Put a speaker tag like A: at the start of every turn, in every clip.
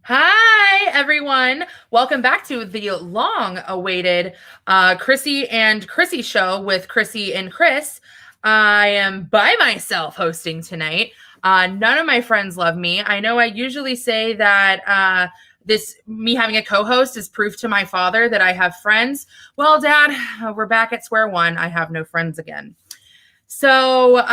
A: Hi, everyone. Welcome back to the long-awaited Kryssi and Kryssi show with Kryssi and Chris. I am by myself hosting tonight. None of my friends love me. I know I usually say that me having a co-host is proof to my father that I have friends. Well, Dad, we're back at square one. I have no friends again. So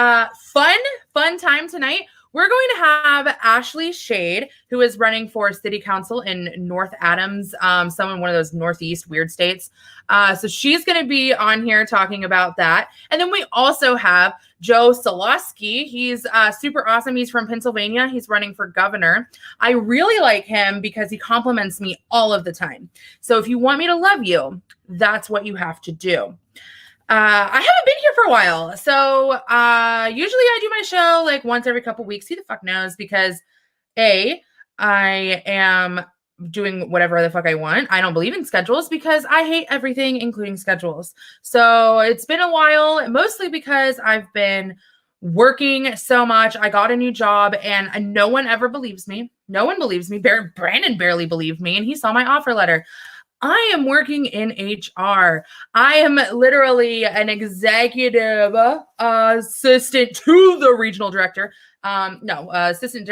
A: fun time tonight. We're going to have Ashley Shade, who is running for city council in North Adams, one of those Northeast weird states. So she's going to be on here talking about that. And then we also have Joe Soloski. He's super awesome. He's from Pennsylvania. He's running for governor. I really like him because he compliments me all of the time. So if you want me to love you, that's what you have to do. I haven't been here for a while. So usually I do my show like once every couple weeks. Who the fuck knows? Because I am doing whatever the fuck I want. I don't believe in schedules because I hate everything, including schedules. So it's been a while, mostly because I've been working so much. I got a new job and no one ever believes me. No one believes me. Brandon barely believed me, and he saw my offer letter. I am working in HR. I am literally an executive assistant to the regional director. Assistant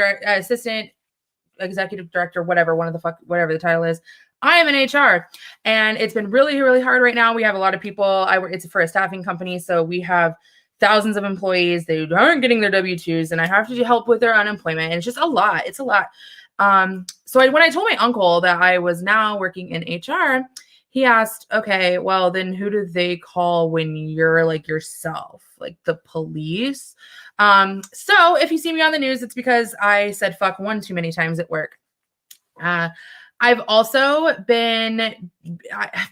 A: executive director, whatever the title is. I am in HR, and it's been really, really hard right now. We have a lot of people. It's for a staffing company, so we have thousands of employees. They aren't getting their W-2s, and I have to help with their unemployment. And it's just a lot. It's a lot. So when I told my uncle that I was now working in HR, he asked, okay, well, then who do they call when you're like yourself, like the police? So if you see me on the news, it's because I said fuck one too many times at work. I've also been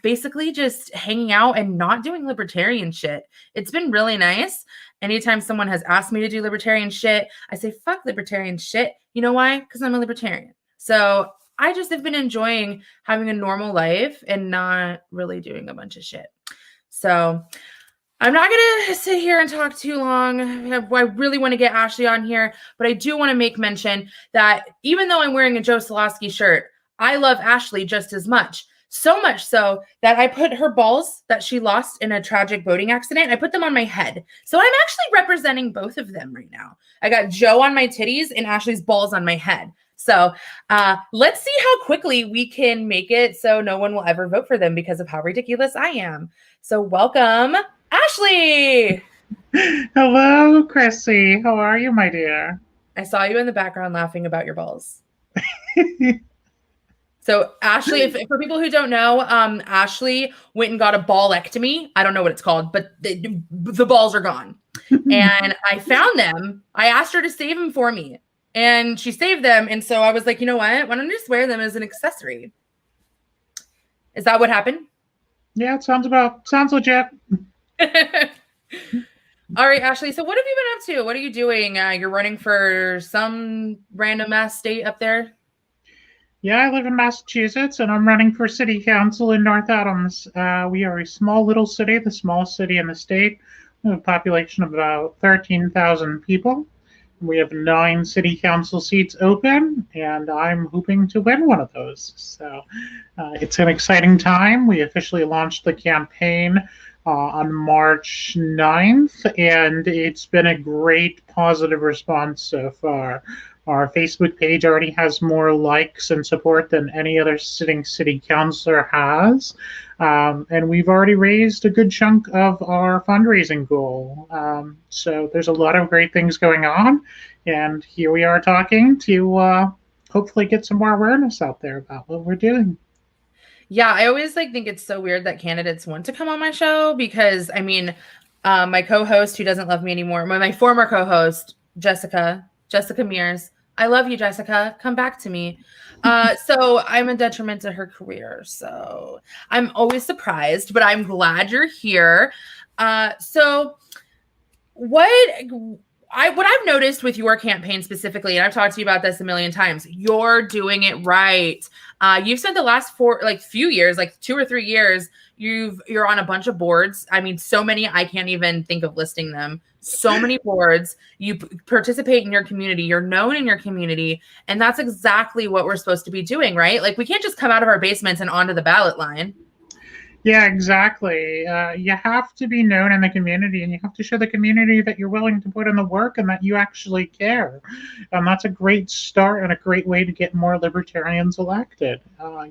A: basically just hanging out and not doing libertarian shit. It's been really nice. Anytime someone has asked me to do libertarian shit, I say, fuck libertarian shit. You know why? Because I'm a libertarian. So I just have been enjoying having a normal life and not really doing a bunch of shit. So I'm not going to sit here and talk too long. I really want to get Ashley on here, but I do want to make mention that even though I'm wearing a Joe Soloski shirt, I love Ashley just as much. So much so that I put her balls that she lost in a tragic boating accident, I put them on my head. So I'm actually representing both of them right now. I got Joe on my titties and Ashley's balls on my head. So let's see how quickly we can make it so no one will ever vote for them because of how ridiculous I am. So welcome, Ashley.
B: Hello, Kryssi. How are you, my dear?
A: I saw you in the background laughing about your balls. So Ashley, for people who don't know, Ashley went and got a ballectomy. I don't know what it's called, but the balls are gone. And I found them. I asked her to save them for me, and she saved them. And so I was like, you know what? Why don't I just wear them as an accessory? Is that what happened?
B: Yeah, it sounds legit.
A: All right, Ashley. So what have you been up to? What are you doing? You're running for some random ass state up there?
B: Yeah, I live in Massachusetts, and I'm running for city council in North Adams. We are a small little city, the smallest city in the state. We have a population of about 13,000 people. We have 9 city council seats open, and I'm hoping to win one of those. So it's an exciting time. We officially launched the campaign on March 9th, and it's been a great positive response so far. Our Facebook page already has more likes and support than any other sitting city councilor has. And we've already raised a good chunk of our fundraising goal. So there's a lot of great things going on. And here we are talking to hopefully get some more awareness out there about what we're doing.
A: Yeah, I always think it's so weird that candidates want to come on my show because, I mean, my co-host who doesn't love me anymore, my former co-host, Jessica Mears. I love you, Jessica. Come back to me. So I'm a detriment to her career. So I'm always surprised, but I'm glad you're here. So what what I've noticed with your campaign specifically, and I've talked to you about this a million times, you're doing it right. You've spent the last few years, like 2 or 3 years, you're on a bunch of boards. I mean, so many, I can't even think of listing them. So many boards. You participate in your community. You're known in your community. And that's exactly what we're supposed to be doing, right? Like, we can't just come out of our basements and onto the ballot line.
B: Yeah, exactly. You have to be known in the community, and you have to show the community that you're willing to put in the work and that you actually care. And that's a great start and a great way to get more libertarians elected.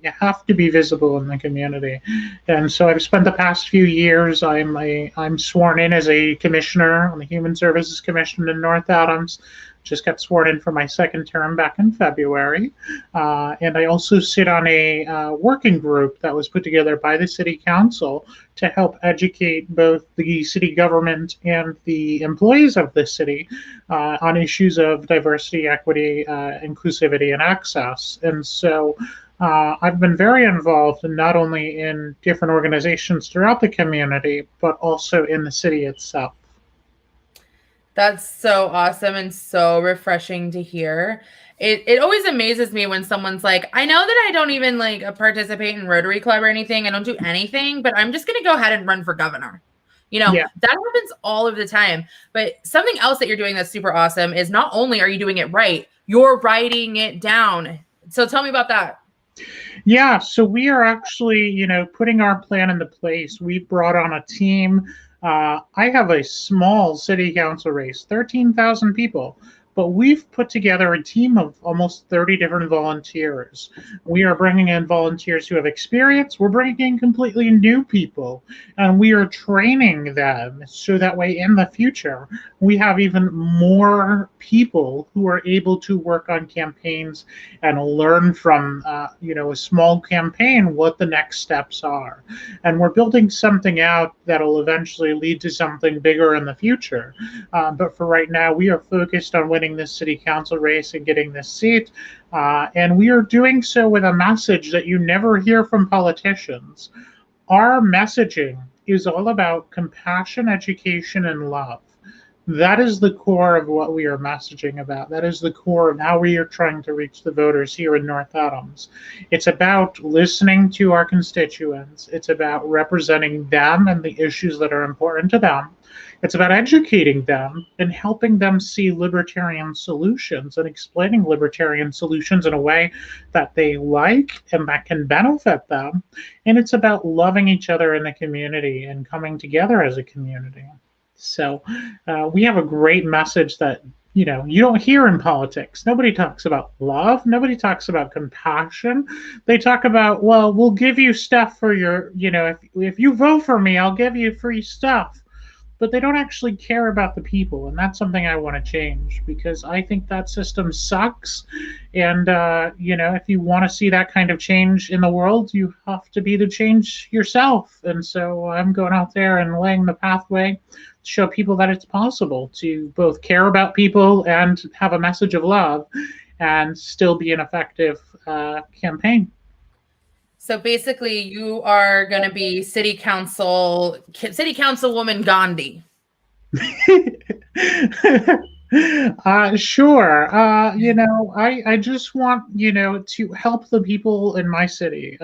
B: You have to be visible in the community. And so I've spent the past few years, I'm sworn in as a commissioner on the Human Services Commission in North Adams. Just got sworn in for my second term back in February. And I also sit on a working group that was put together by the city council to help educate both the city government and the employees of the city on issues of diversity, equity, inclusivity, and access. And so I've been very involved not only in different organizations throughout the community, but also in the city itself.
A: That's so awesome and so refreshing to hear. It always amazes me when someone's like, I know that I don't even like participate in Rotary Club or anything. I don't do anything, but I'm just going to go ahead and run for governor. Yeah. That happens all of the time. But something else that you're doing that's super awesome is not only are you doing it right, you're writing it down. So tell me about that.
B: Yeah, so we are actually, putting our plan into place. We brought on a team. I have a small city council race, 13,000 people, but we've put together a team of almost 30 different volunteers. We are bringing in volunteers who have experience. We're bringing in completely new people, and we are training them so that way in the future, we have even more people who are able to work on campaigns and learn from, a small campaign what the next steps are. And we're building something out that'll eventually lead to something bigger in the future. But for right now, we are focused on winning this city council race and getting this seat. And we are doing so with a message that you never hear from politicians. Our messaging is all about compassion, education, and love. That is the core of what we are messaging about. That is the core of how we are trying to reach the voters here in North Adams. It's about listening to our constituents. It's about representing them and the issues that are important to them. It's about educating them and helping them see libertarian solutions and explaining libertarian solutions in a way that they like and that can benefit them. And it's about loving each other in the community and coming together as a community. So we have a great message that, you don't hear in politics. Nobody talks about love. Nobody talks about compassion. They talk about, well, we'll give you stuff for your, if you vote for me, I'll give you free stuff. But they don't actually care about the people. And that's something I want to change because I think that system sucks. And, if you want to see that kind of change in the world, you have to be the change yourself. And so I'm going out there and laying the pathway to show people that it's possible to both care about people and have a message of love and still be an effective campaign.
A: So basically, you are going to be city councilwoman Gandhi.
B: Sure. I just want, to help the people in my city.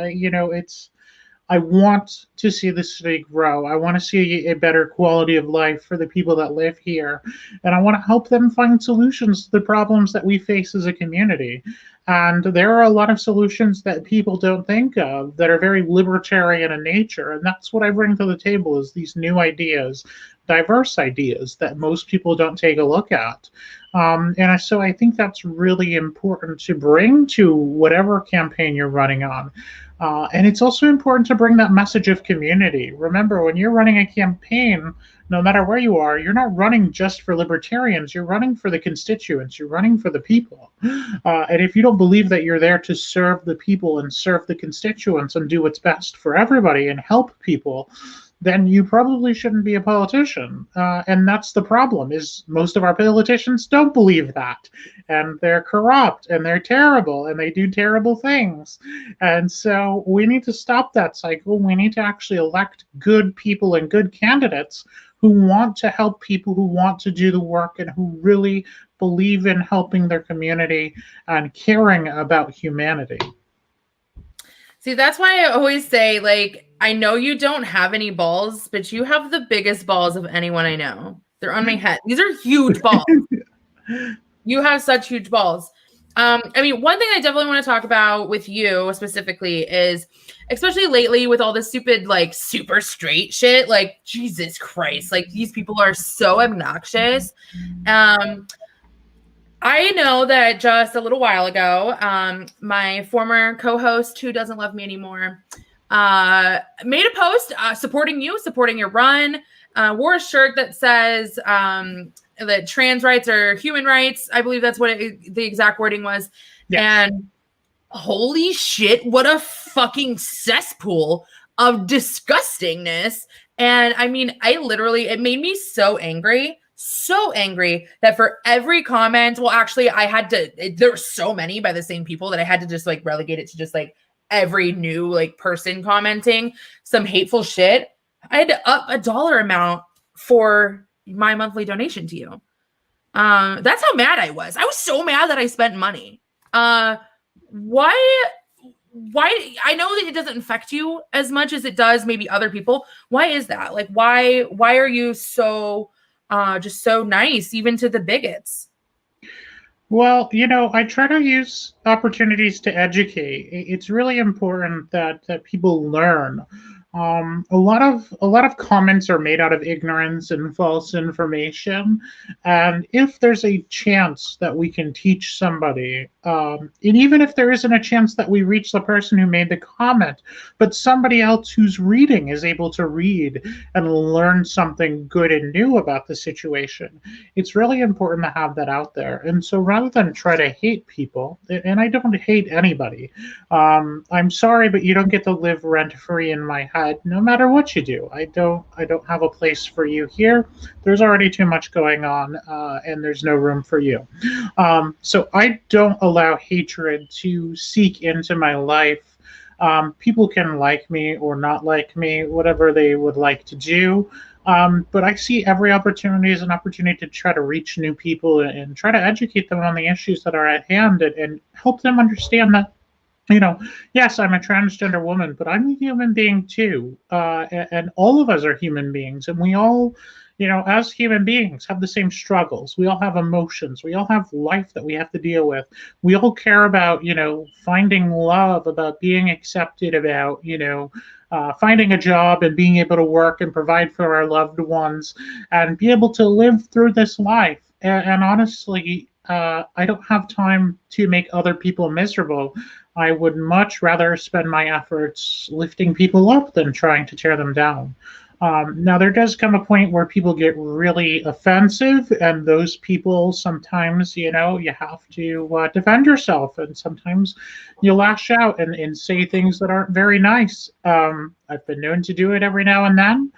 B: I want to see the city grow. I want to see a better quality of life for the people that live here. And I want to help them find solutions to the problems that we face as a community. And there are a lot of solutions that people don't think of that are very libertarian in nature. And that's what I bring to the table is these new ideas, diverse ideas that most people don't take a look at. And so I think that's really important to bring to whatever campaign you're running on. And it's also important to bring that message of community. Remember, when you're running a campaign, no matter where you are, you're not running just for libertarians. You're running for the constituents. You're running for the people. And if you don't believe that you're there to serve the people and serve the constituents and do what's best for everybody and help people, then you probably shouldn't be a politician. And that's the problem, is most of our politicians don't believe that. And they're corrupt and they're terrible and they do terrible things. And so we need to stop that cycle. We need to actually elect good people and good candidates who want to help people, who want to do the work, and who really believe in helping their community and caring about humanity.
A: See, that's why I always say, like, I know you don't have any balls, but you have the biggest balls of anyone I know. They're on my head. These are huge balls. You have such huge balls. I mean, one thing I definitely want to talk about with you specifically is, especially lately with all this stupid, like, super straight shit, like, Jesus Christ, like, these people are so obnoxious. I know that just a little while ago, my former co-host, who doesn't love me anymore, made a post supporting you, supporting your run, wore a shirt that says that trans rights are human rights. I believe that's what the exact wording was. Yes. And holy shit, what a fucking cesspool of disgustingness. And I mean, it made me so angry that for every comment, well, actually, there were so many by the same people that I had to just like relegate it to just like every new like person commenting some hateful shit. I had to up a dollar amount for my monthly donation to you. That's how mad I was. I was so mad that I spent money. Why I know that it doesn't affect you as much as it does maybe other people. Why is that? Like, why are you so just so nice, even to the bigots?
B: Well, I try to use opportunities to educate. It's really important that people learn. A lot of comments are made out of ignorance and false information, and if there's a chance that we can teach somebody, and even if there isn't a chance that we reach the person who made the comment, but somebody else who's reading is able to read and learn something good and new about the situation, it's really important to have that out there. And so rather than try to hate people, and I don't hate anybody, I'm sorry, but you don't get to live rent-free in my head no matter what you do. I don't have a place for you here. There's already too much going on, and there's no room for you. So I don't allow hatred to seek into my life. People can like me or not like me, whatever they would like to do. But I see every opportunity as an opportunity to try to reach new people and try to educate them on the issues that are at hand, and help them understand that, yes, I'm a transgender woman, but I'm a human being too. And all of us are human beings, and we all, as human beings, have the same struggles. We all have emotions. We all have life that we have to deal with. We all care about, finding love, about being accepted, about, finding a job and being able to work and provide for our loved ones and be able to live through this life. And honestly, I don't have time to make other people miserable. I would much rather spend my efforts lifting people up than trying to tear them down. Now, there does come a point where people get really offensive, and those people sometimes, you have to defend yourself, and sometimes you lash out and say things that aren't very nice. I've been known to do it every now and then.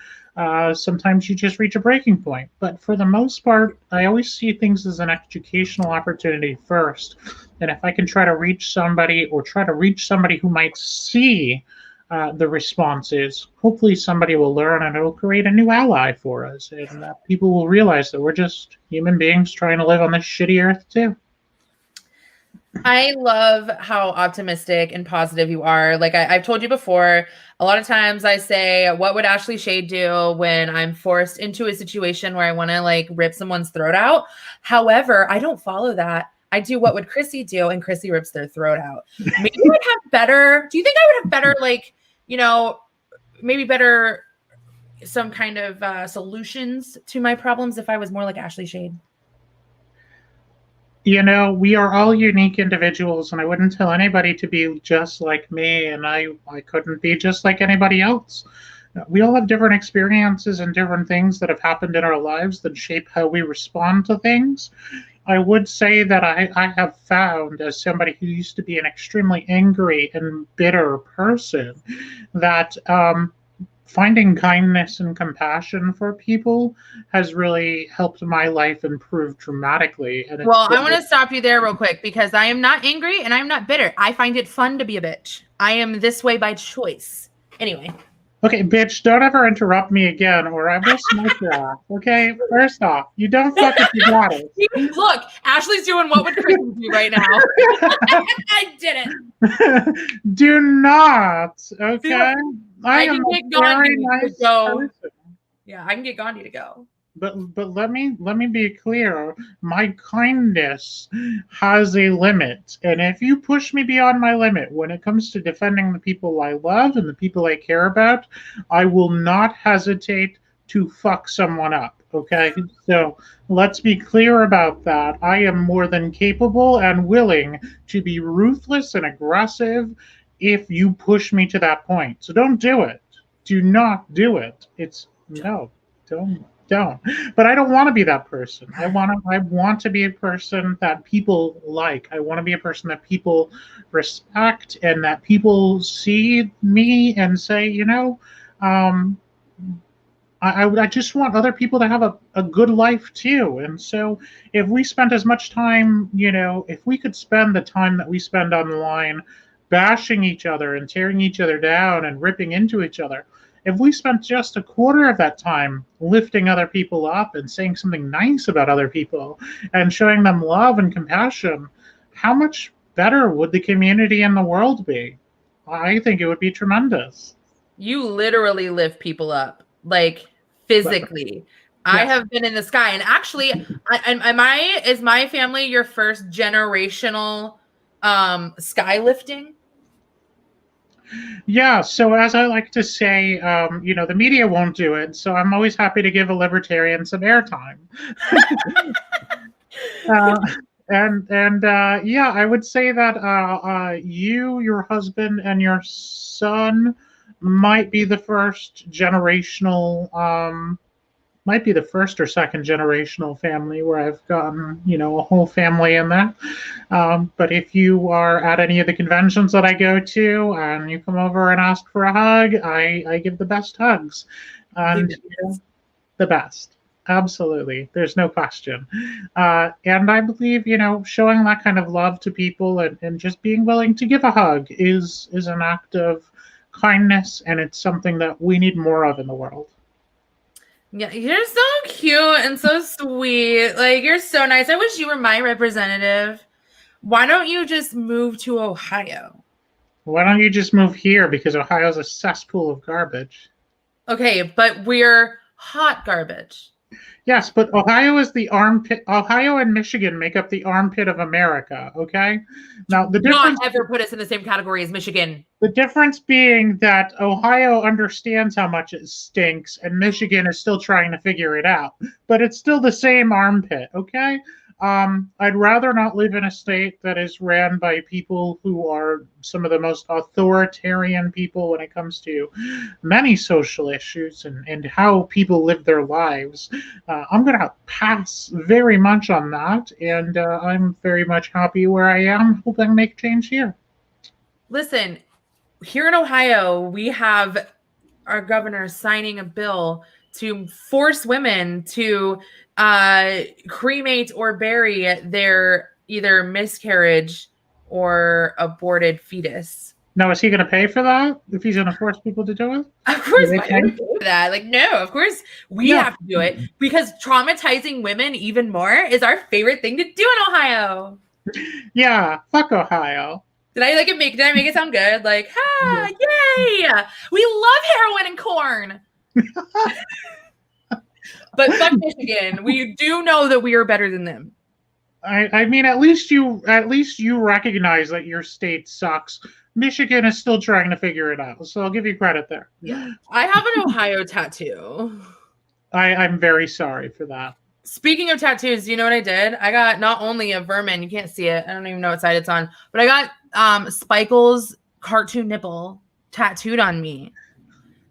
B: Sometimes you just reach a breaking point. But for the most part, I always see things as an educational opportunity first. And if I can try to reach somebody, or try to reach somebody who might see the responses, hopefully somebody will learn, and it'll create a new ally for us. And people will realize that we're just human beings trying to live on this shitty earth too.
A: I love how optimistic and positive you are. Like I've told you before, a lot of times I say, what would Ashley Shade do when I'm forced into a situation where I want to like rip someone's throat out? However, I don't follow that. I do what would Kryssi do, and Kryssi rips their throat out. Maybe I would have better, do you think I would have better, like, maybe better some kind of solutions to my problems if I was more like Ashley Shade?
B: We are all unique individuals, and I wouldn't tell anybody to be just like me, and I couldn't be just like anybody else. We all have different experiences and different things that have happened in our lives that shape how we respond to things. I would say that I have found, as somebody who used to be an extremely angry and bitter person, that finding kindness and compassion for people has really helped my life improve dramatically. And
A: well, I want to stop you there real quick because I am not angry and I'm not bitter. I find it fun to be a bitch. I am this way by choice. Anyway.
B: Okay, bitch, don't ever interrupt me again or I will smack your ass. Okay, first off, you don't fuck with your daughters.
A: Look, Ashley's doing what would Kryssi do right now? I did
B: it. Do not, okay?
A: I can get Gandhi to go. Yeah, I can get Gandhi to go.
B: But let me be clear. My kindness has a limit, and if you push me beyond my limit when it comes to defending the people I love and the people I care about, I will not hesitate to fuck someone up. Okay, so let's be clear about that. I am more than capable and willing to be ruthless and aggressive if you push me to that point. So don't do it. Do not do it. It's no, don't. But I don't want to be that person. I want to be a person that people like. I want to be a person that people respect and that people see me and say, I just want other people to have a good life too. And so if we spent as much time, if we could spend the time that we spend online bashing each other and tearing each other down and ripping into each other, if we spent just a quarter of that time lifting other people up and saying something nice about other people and showing them love and compassion, how much better would the community and the world be? I think it would be tremendous.
A: You literally lift people up, like physically. Yes. I have been in the sky, and actually, is my family your first generational sky lifting?
B: Yeah, so as I like to say, the media won't do it, so I'm always happy to give a libertarian some airtime. Yeah, I would say that you, your husband, and your son might be the first generational, might be the first or second generational family where I've gotten, a whole family in there. But if you are at any of the conventions that I go to and you come over and ask for a hug, I give the best hugs. And the best. Absolutely. There's no question. And I believe, showing that kind of love to people and just being willing to give a hug is an act of kindness, and it's something that we need more of in the world.
A: Yeah, you're so cute and so sweet. Like, you're so nice. I wish you were my representative. Why don't you just move to Ohio?
B: Why don't you just move here? Because Ohio's a cesspool of garbage.
A: Okay, but we're hot garbage.
B: Yes, but Ohio is the armpit. Ohio and Michigan make up the armpit of America, okay? Now, the difference...
A: Not ever put us in the same category as Michigan.
B: The difference being that Ohio understands how much it stinks, and Michigan is still trying to figure it out. But it's still the same armpit, okay? I'd rather not live in a state that is ran by people who are some of the most authoritarian people when it comes to many social issues and how people live their lives. I'm going to pass very much on that, and I'm very much happy where I am. Hope I can make change here.
A: Listen, here in Ohio, we have our governor signing a bill to force women to cremate or bury their either miscarriage or aborted fetus.
B: Now, is he going to pay for that if he's going to force people to do it?
A: Of course, why would he do that? Like, no, of course we have to do it because traumatizing women even more is our favorite thing to do in Ohio.
B: Yeah, fuck Ohio.
A: Did I make it sound good? Like, yay! We love heroin and corn. But fuck Michigan. We do know that we are better than them.
B: I mean, at least you recognize that your state sucks. Michigan is still trying to figure it out, so I'll give you credit there.
A: Yeah, I have an Ohio tattoo.
B: I'm very sorry for that.
A: Speaking of tattoos, you know what I did? I got not only a vermin, you can't see it, I don't even know what side it's on, but I got Spike's cartoon nipple tattooed on me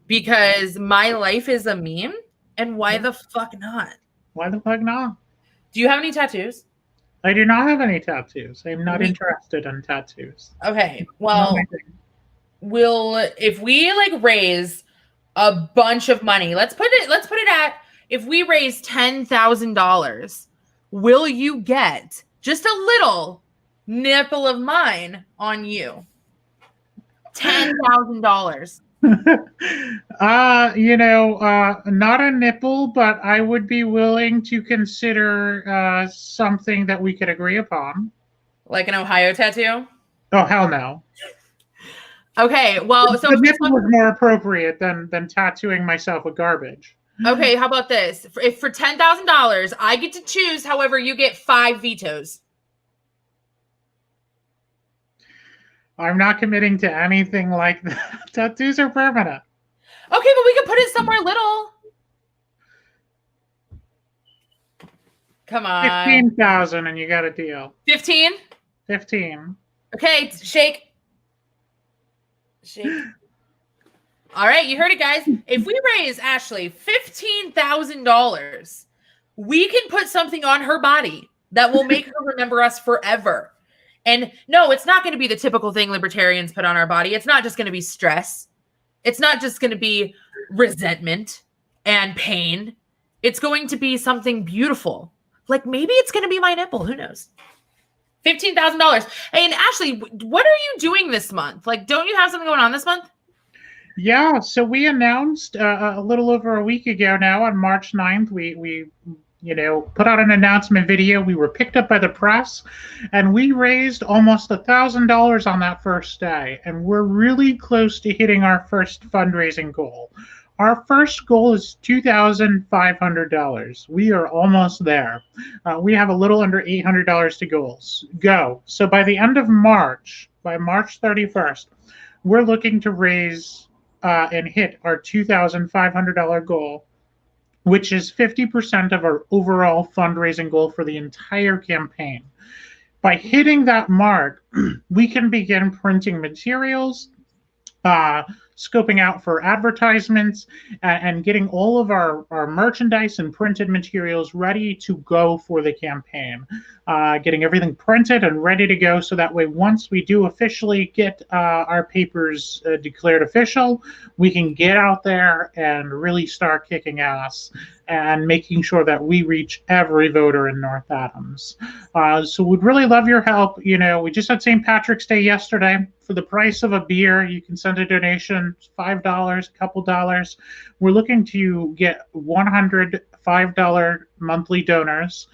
A: because my life is a meme, and why the fuck not?
B: Why the fuck not?
A: Do you have any tattoos?
B: I do not have any tattoos. I'm not interested in tattoos.
A: Okay, well, if we raise a bunch of money. Let's put it at, if we raise $10,000, will you get just a little nipple of mine on you? $10,000.
B: Not a nipple, but I would be willing to consider something that we could agree upon.
A: Like an Ohio tattoo?
B: Oh, hell no.
A: Okay, well, so
B: the nipple was more appropriate than tattooing myself with garbage.
A: Okay, how about this? If for $10,000, I get to choose, however, you get 5 vetoes.
B: I'm not committing to anything like that. Tattoos are permanent.
A: Okay, but we could put it somewhere little. Come on.
B: 15,000 and you got a deal.
A: 15?
B: 15.
A: Okay, shake. Shake. All right, you heard it, guys. If we raise Ashley $15,000, we can put something on her body that will make her remember us forever. And no, it's not going to be the typical thing libertarians put on our body. It's not just going to be stress. It's not just going to be resentment and pain. It's going to be something beautiful. Like maybe it's going to be my nipple. Who knows? $15,000. Hey, and Ashley, what are you doing this month? Like, don't you have something going on this month?
B: Yeah, so we announced a little over a week ago now on March 9th, we put out an announcement video. We were picked up by the press, and we raised almost $1,000 on that first day, and we're really close to hitting our first fundraising goal. Our first goal is $2,500. We are almost there. We have a little under $800 to go. So by the end of March, by March 31st, we're looking to raise and hit our $2,500 goal, which is 50% of our overall fundraising goal for the entire campaign. By hitting that mark, we can begin printing materials, scoping out for advertisements, and getting all of our merchandise and printed materials ready to go for the campaign. Getting everything printed and ready to go so that way once we do officially get our papers declared official, we can get out there and really start kicking ass and making sure that we reach every voter in North Adams. So we'd really love your help. You know, we just had St. Patrick's Day yesterday. For the price of a beer, you can send a donation, $5, a couple dollars. We're looking to get 100 $5 monthly donors,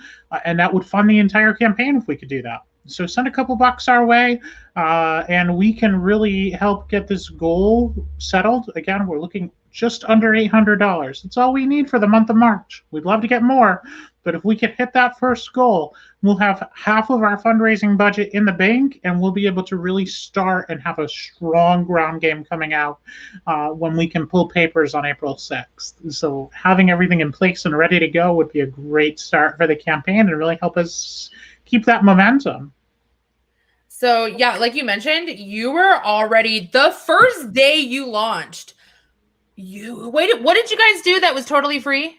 B: and that would fund the entire campaign if we could do that. So send a couple bucks our way, and we can really help get this goal settled. Again, we're looking just under $800. That's all we need for the month of March. We'd love to get more, but if we can hit that first goal, we'll have half of our fundraising budget in the bank, and we'll be able to really start and have a strong ground game coming out when we can pull papers on April 6th. So having everything in place and ready to go would be a great start for the campaign and really help us keep that momentum.
A: So yeah, like you mentioned, you were already, the first day you launched, what did you guys do that was totally free?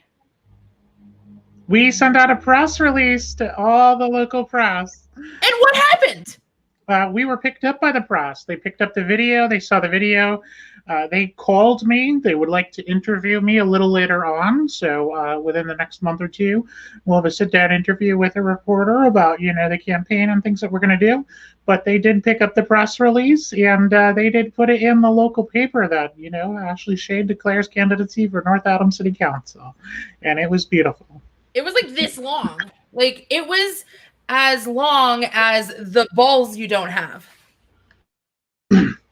B: We sent out a press release to all the local press.
A: And what happened?
B: We were picked up by the press. They picked up the video. They saw the video. They called me. They would like to interview me a little later on. So within the next month or two, we'll have a sit-down interview with a reporter about, the campaign and things that we're going to do. But they did pick up the press release, and they did put it in the local paper that, Ashley Shade declares candidacy for North Adams City Council. And it was beautiful.
A: It was like this long. Like it was as long as the balls you don't have.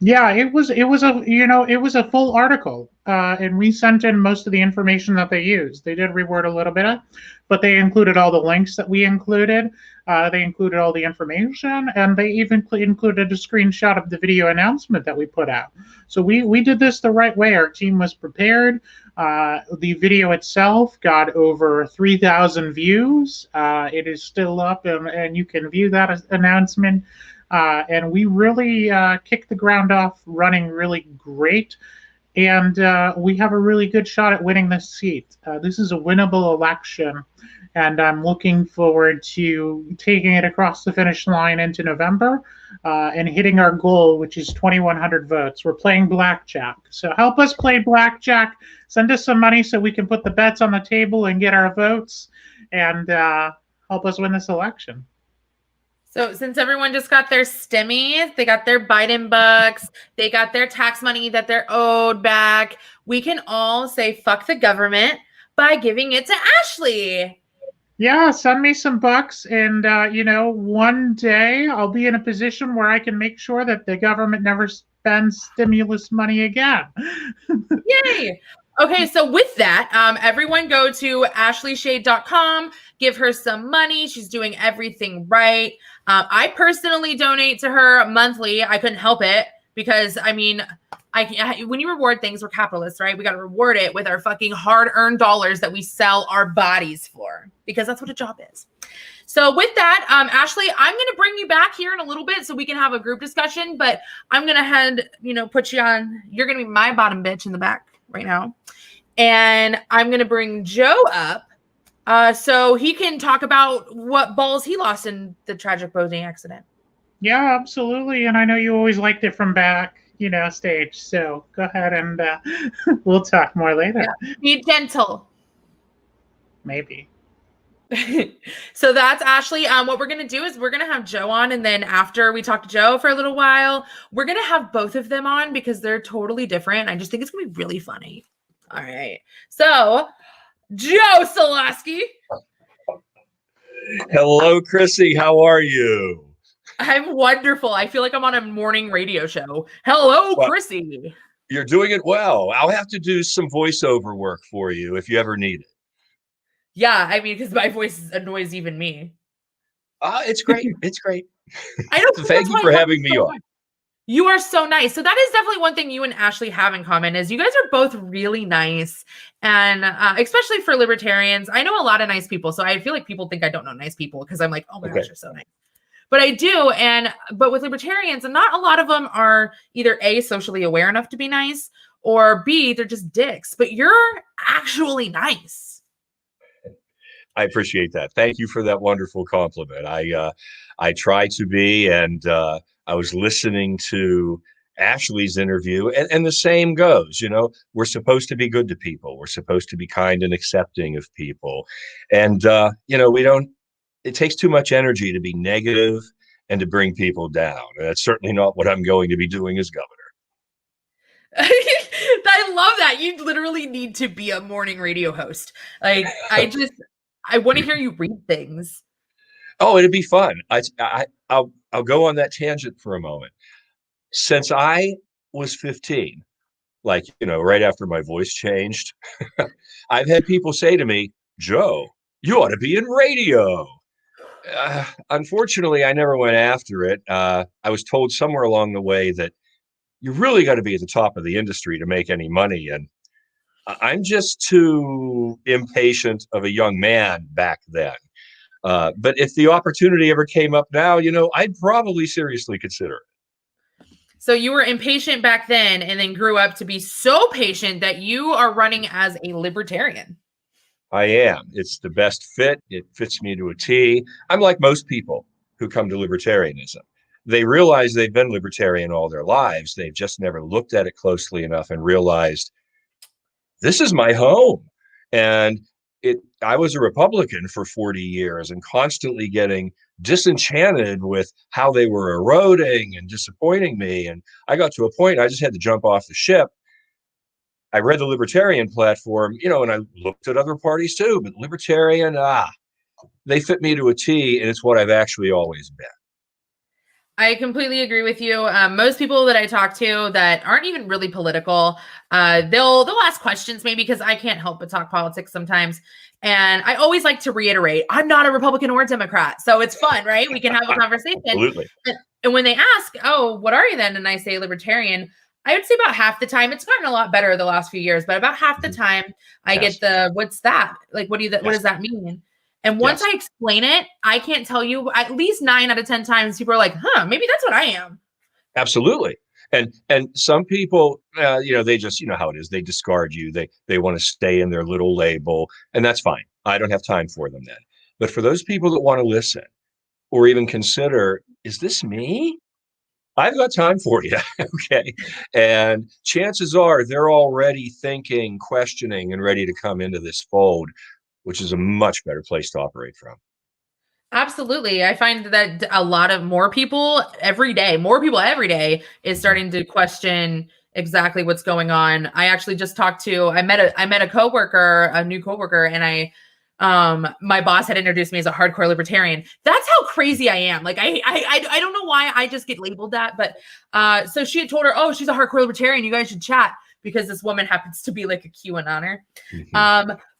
B: Yeah, it was a full article, and we sent in most of the information that they used. They did reword a little bit, but they included all the links that we included. They included all the information, and they even included a screenshot of the video announcement that we put out. So we did this the right way. Our team was prepared. The video itself got over 3,000 views. It is still up, and you can view that announcement. And we really kicked the ground off running really great. and we have a really good shot at winning this seat. This is a winnable election, and I'm looking forward to taking it across the finish line into November and hitting our goal, which is 2,100 votes. We're playing blackjack, so help us play blackjack. Send us some money so we can put the bets on the table and get our votes, and help us win this election.
A: So since everyone just got their stimmies, they got their Biden bucks, they got their tax money that they're owed back, we can all say fuck the government by giving it to Ashley.
B: Yeah, send me some bucks, and one day I'll be in a position where I can make sure that the government never spends stimulus money again.
A: Yay! Okay, so with that, everyone go to ashleyshade.com, give her some money. She's doing everything right. I personally donate to her monthly. I couldn't help it because, I mean, when you reward things, we're capitalists, right? We got to reward it with our fucking hard-earned dollars that we sell our bodies for, because that's what a job is. So with that, Ashley, I'm going to bring you back here in a little bit so we can have a group discussion, but I'm going to put you on, you're going to be my bottom bitch in the back right now. And I'm going to bring Joe up so he can talk about what balls he lost in the tragic boating accident.
B: Yeah, absolutely. And I know you always liked it from back, stage. So go ahead and we'll talk more later.
A: Yeah. Be gentle.
B: Maybe.
A: So that's Ashley. What we're going to do is we're going to have Joe on. And then after we talk to Joe for a little while, we're going to have both of them on because they're totally different. I just think it's going to be really funny. All right. So Joe Soloski.
C: Hello, Kryssi. How are you?
A: I'm wonderful. I feel like I'm on a morning radio show. Hello, Kryssi.
C: You're doing it well. I'll have to do some voiceover work for you if you ever need it.
A: Yeah, I mean, because my voice annoys even me.
C: It's great. It's great.
A: I know.
C: Thank you for having me on.
A: You are so nice. So that is definitely one thing you and Ashley have in common is you guys are both really nice. And especially for libertarians, I know a lot of nice people. So I feel like people think I don't know nice people because I'm like, oh my gosh, you're so nice. But I do. But with libertarians, and not a lot of them are either A, socially aware enough to be nice, or B, they're just dicks. But you're actually nice.
C: I appreciate that. Thank you for that wonderful compliment. I try to be, and I was listening to Ashley's interview, and the same goes. We're supposed to be good to people. We're supposed to be kind and accepting of people, and we don't. It takes too much energy to be negative and to bring people down. And that's certainly not what I'm going to be doing as governor.
A: I love that. You literally need to be a morning radio host. Like, I want to hear you read things.
C: Oh, it'd be fun. I'll go on that tangent for a moment. Since I was 15, right after my voice changed, I've had people say to me, Joe, you ought to be in radio. Unfortunately, I never went after it. I was told somewhere along the way that you really got to be at the top of the industry to make any money. And I'm just too impatient of a young man back then. But if the opportunity ever came up now, I'd probably seriously consider it.
A: So you were impatient back then and then grew up to be so patient that you are running as a libertarian.
C: I am. It's the best fit. It fits me to a T. I'm like most people who come to libertarianism. They realize they've been libertarian all their lives. They've just never looked at it closely enough and realized this is my home. And I was a Republican for 40 years and constantly getting disenchanted with how they were eroding and disappointing me. And I got to a point I just had to jump off the ship. I read the Libertarian platform, and I looked at other parties too, but Libertarian, they fit me to a T, and it's what I've actually always been.
A: I completely agree with you. Most people that I talk to that aren't even really political, they'll ask questions maybe because I can't help but talk politics sometimes. And I always like to reiterate, I'm not a Republican or a Democrat. So it's fun, right? We can have a conversation.
C: Absolutely.
A: And when they ask, oh, what are you then? And I say libertarian, I would say about half the time, it's gotten a lot better the last few years, but about half the time I get what's that? Like, what does that mean? And once I explain it, I can't tell you, at least 9 out of 10 times people are like, maybe that's what I am.
C: Absolutely. And some people, they just, you know how it is. They discard you. They want to stay in their little label, and that's fine. I don't have time for them then. But for those people that want to listen or even consider, is this me? I've got time for you. Okay. And chances are they're already thinking, questioning, and ready to come into this fold, which is a much better place to operate from.
A: Absolutely. I find that a lot of more people every day is starting to question exactly what's going on. I actually just I met a coworker, a new coworker, and my boss had introduced me as a hardcore libertarian. That's how crazy I am. Like I don't know why I just get labeled that, but so she had told her, oh, she's a hardcore libertarian. You guys should chat, because this woman happens to be like a QAnoner.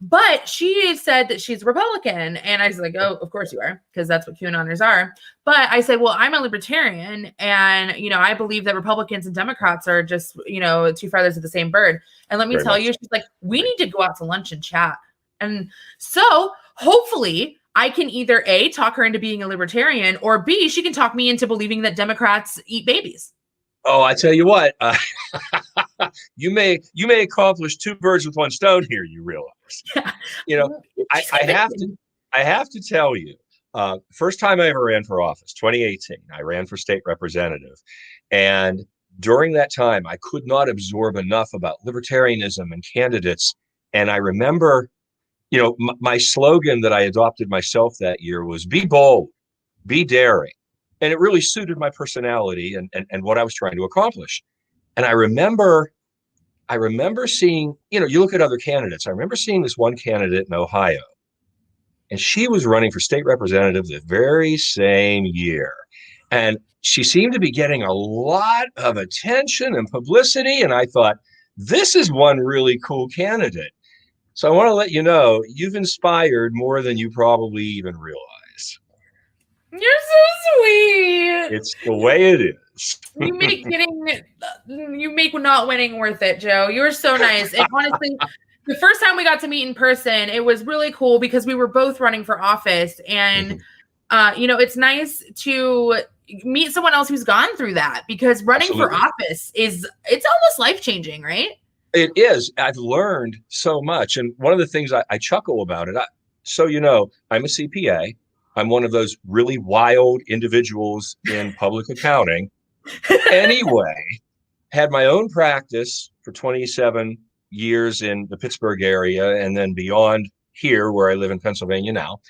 A: But she said that she's Republican. And I was like, oh, of course you are, because that's what QAnoners are. But I said, well, I'm a libertarian. And, I believe that Republicans and Democrats are just, two feathers of the same bird. And let me tell you, she's like, we need to go out to lunch and chat. And so hopefully I can either A, talk her into being a libertarian, or B, she can talk me into believing that Democrats eat babies.
C: Oh, I tell you what, you may accomplish two birds with one stone here. You realize, I have to tell you, first time I ever ran for office, 2018, I ran for state representative, and during that time, I could not absorb enough about libertarianism and candidates. And I remember, my slogan that I adopted myself that year was "Be bold, be daring." And it really suited my personality and what I was trying to accomplish. And I remember seeing, you look at other candidates. I remember seeing this one candidate in Ohio, and she was running for state representative the very same year. And she seemed to be getting a lot of attention and publicity. And I thought, this is one really cool candidate. So I want to let you know, you've inspired more than you probably even realize.
A: You're so sweet.
C: It's the way it is.
A: You make not winning worth it, Joe. You were so nice. And honestly, the first time we got to meet in person, it was really cool because we were both running for office. And, it's nice to meet someone else who's gone through that, because running for office it's almost life-changing, right?
C: It is. I've learned so much. And one of the things I chuckle about it, I'm a CPA. I'm one of those really wild individuals in public accounting. Anyway, had my own practice for 27 years in the Pittsburgh area, and then beyond here where I live in Pennsylvania now.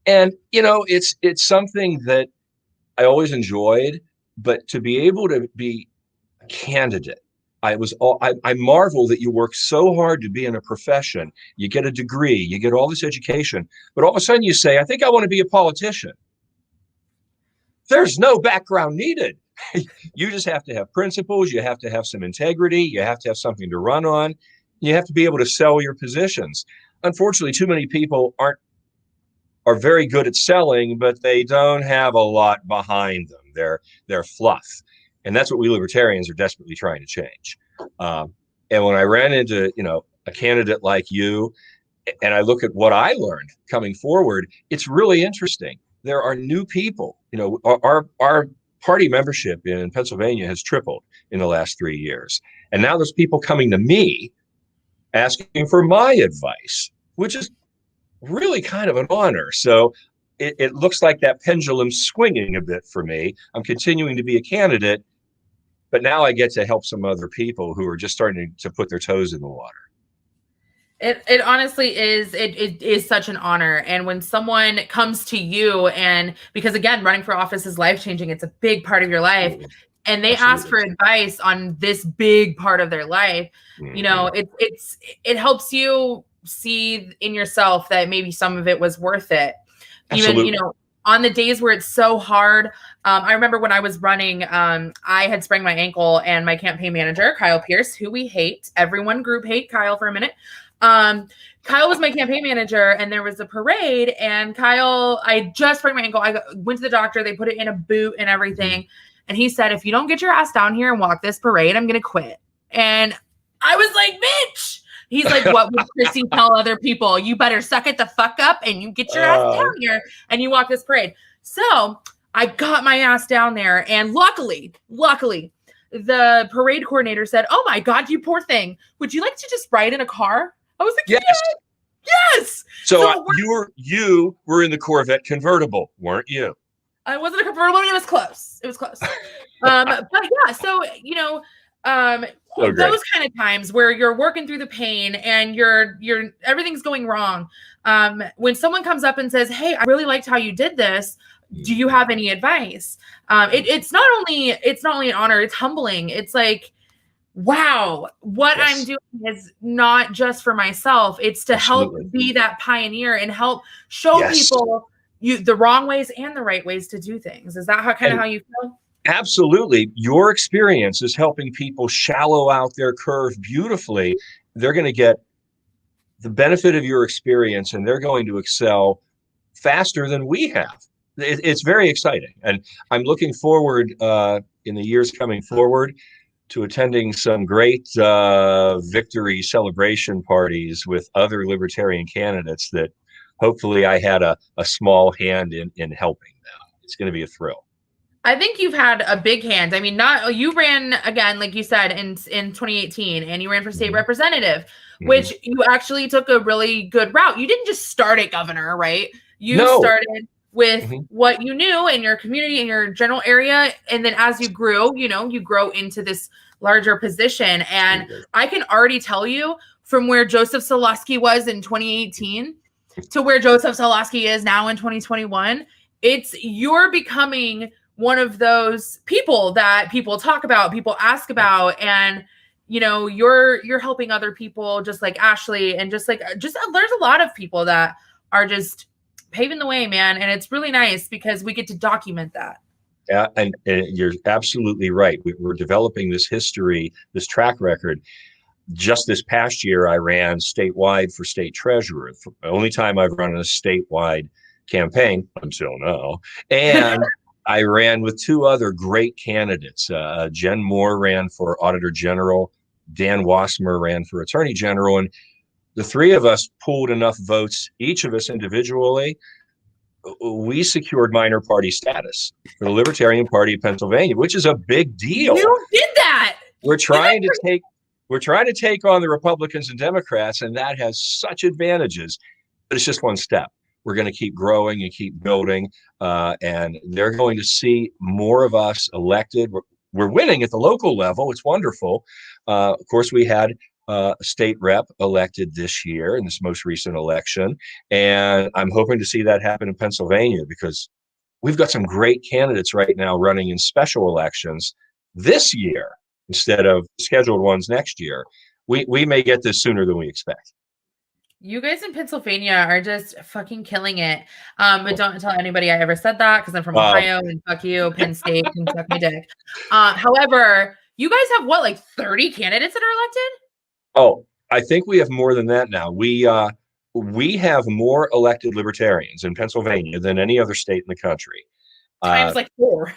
C: And, it's something that I always enjoyed, but to be able to be a candidate, I marvel that you work so hard to be in a profession. You get a degree, you get all this education, but all of a sudden you say, I think I want to be a politician. There's no background needed. You just have to have principles. You have to have some integrity. You have to have something to run on. You have to be able to sell your positions. Unfortunately, too many people are very good at selling, but they don't have a lot behind them. They're fluff. And that's what we libertarians are desperately trying to change. And when I ran into, a candidate like you, and I look at what I learned coming forward, it's really interesting. There are new people. Our party membership in Pennsylvania has tripled in the last 3 years. And now there's people coming to me asking for my advice, which is really kind of an honor. So it looks like that pendulum's swinging a bit for me. I'm continuing to be a candidate, but now I get to help some other people who are just starting to put their toes in the water.
A: It honestly is. It is such an honor. And when someone comes to you, and because again, running for office is life-changing, it's a big part of your life, and they ask for advice on this big part of their life, it helps you see in yourself that maybe some of it was worth it.
C: Absolutely.
A: Even, on the days where it's so hard. I remember when I was running, I had sprained my ankle, and my campaign manager, Kyle Pierce, who we hate, everyone group hate Kyle for a minute. Kyle was my campaign manager, and there was a parade, and I just sprained my ankle. I went to the doctor. They put it in a boot and everything. And he said, if you don't get your ass down here and walk this parade, I'm going to quit. And I was like, bitch. He's like, what would Kryssi tell other people? You better suck it the fuck up and you get your ass down here and you walk this parade. So I got my ass down there, and luckily, the parade coordinator said, "Oh my God, you poor thing. Would you like to just ride in a car?" I was like,
C: Yes.
A: yes.
C: So you were in the Corvette convertible, weren't you?
A: I wasn't a convertible. It was close. It was close. But yeah, so
C: So great.
A: those kind of times where you're working through the pain and you're everything's going wrong. When someone comes up and says, "Hey, I really liked how you did this. Do you have any advice?" It's not only an honor, it's humbling. It's like, wow, what I'm doing is not just for myself. It's to help be that pioneer and help show people the wrong ways and the right ways to do things. Is that how you feel?
C: Absolutely. Your experience is helping people shallow out their curve beautifully. They're going to get the benefit of your experience and they're going to excel faster than we have. It's very exciting. And I'm looking forward in the years coming forward to attending some great victory celebration parties with other libertarian candidates that hopefully I had a small hand in helping them. It's going to be a thrill.
A: I think you've had a big hand. I mean, you ran again, like you said, in 2018, and you ran for state representative, which you actually took a really good route. You didn't just start at governor, right? You started with what you knew in your community, in your general area. And then as you grew, you grow into this larger position. And I can already tell you from where Joseph Soloski was in 2018 to where Joseph Soloski is now in 2021, you're becoming one of those people that people talk about, people ask about, and you're helping other people, just like Ashley, and just there's a lot of people that are just paving the way, man, and it's really nice because we get to document that.
C: Yeah, and you're absolutely right. We're developing this history, this track record. Just this past year, I ran statewide for state treasurer. The only time I've run a statewide campaign until now, and I ran with two other great candidates. Jen Moore ran for Auditor General. Dan Wasmer ran for Attorney General. And the three of us pooled enough votes, each of us individually. We secured minor party status for the Libertarian Party of Pennsylvania, which is a big deal.
A: You did that.
C: We're trying to take on the Republicans and Democrats, and that has such advantages. But it's just one step. We're going to keep growing and keep building, and they're going to see more of us elected. We're winning at the local level. It's wonderful. Of course, we had a state rep elected this year in this most recent election, and I'm hoping to see that happen in Pennsylvania because we've got some great candidates right now running in special elections this year instead of scheduled ones next year. We may get this sooner than we expect.
A: You guys in Pennsylvania are just fucking killing it. But don't tell anybody I ever said that because I'm from Ohio and fuck you, Penn State, can suck my dick. However, you guys have what, like 30 candidates that are elected?
C: Oh, I think we have more than that now. We have more elected libertarians in Pennsylvania than any other state in the country.
A: Times like 4.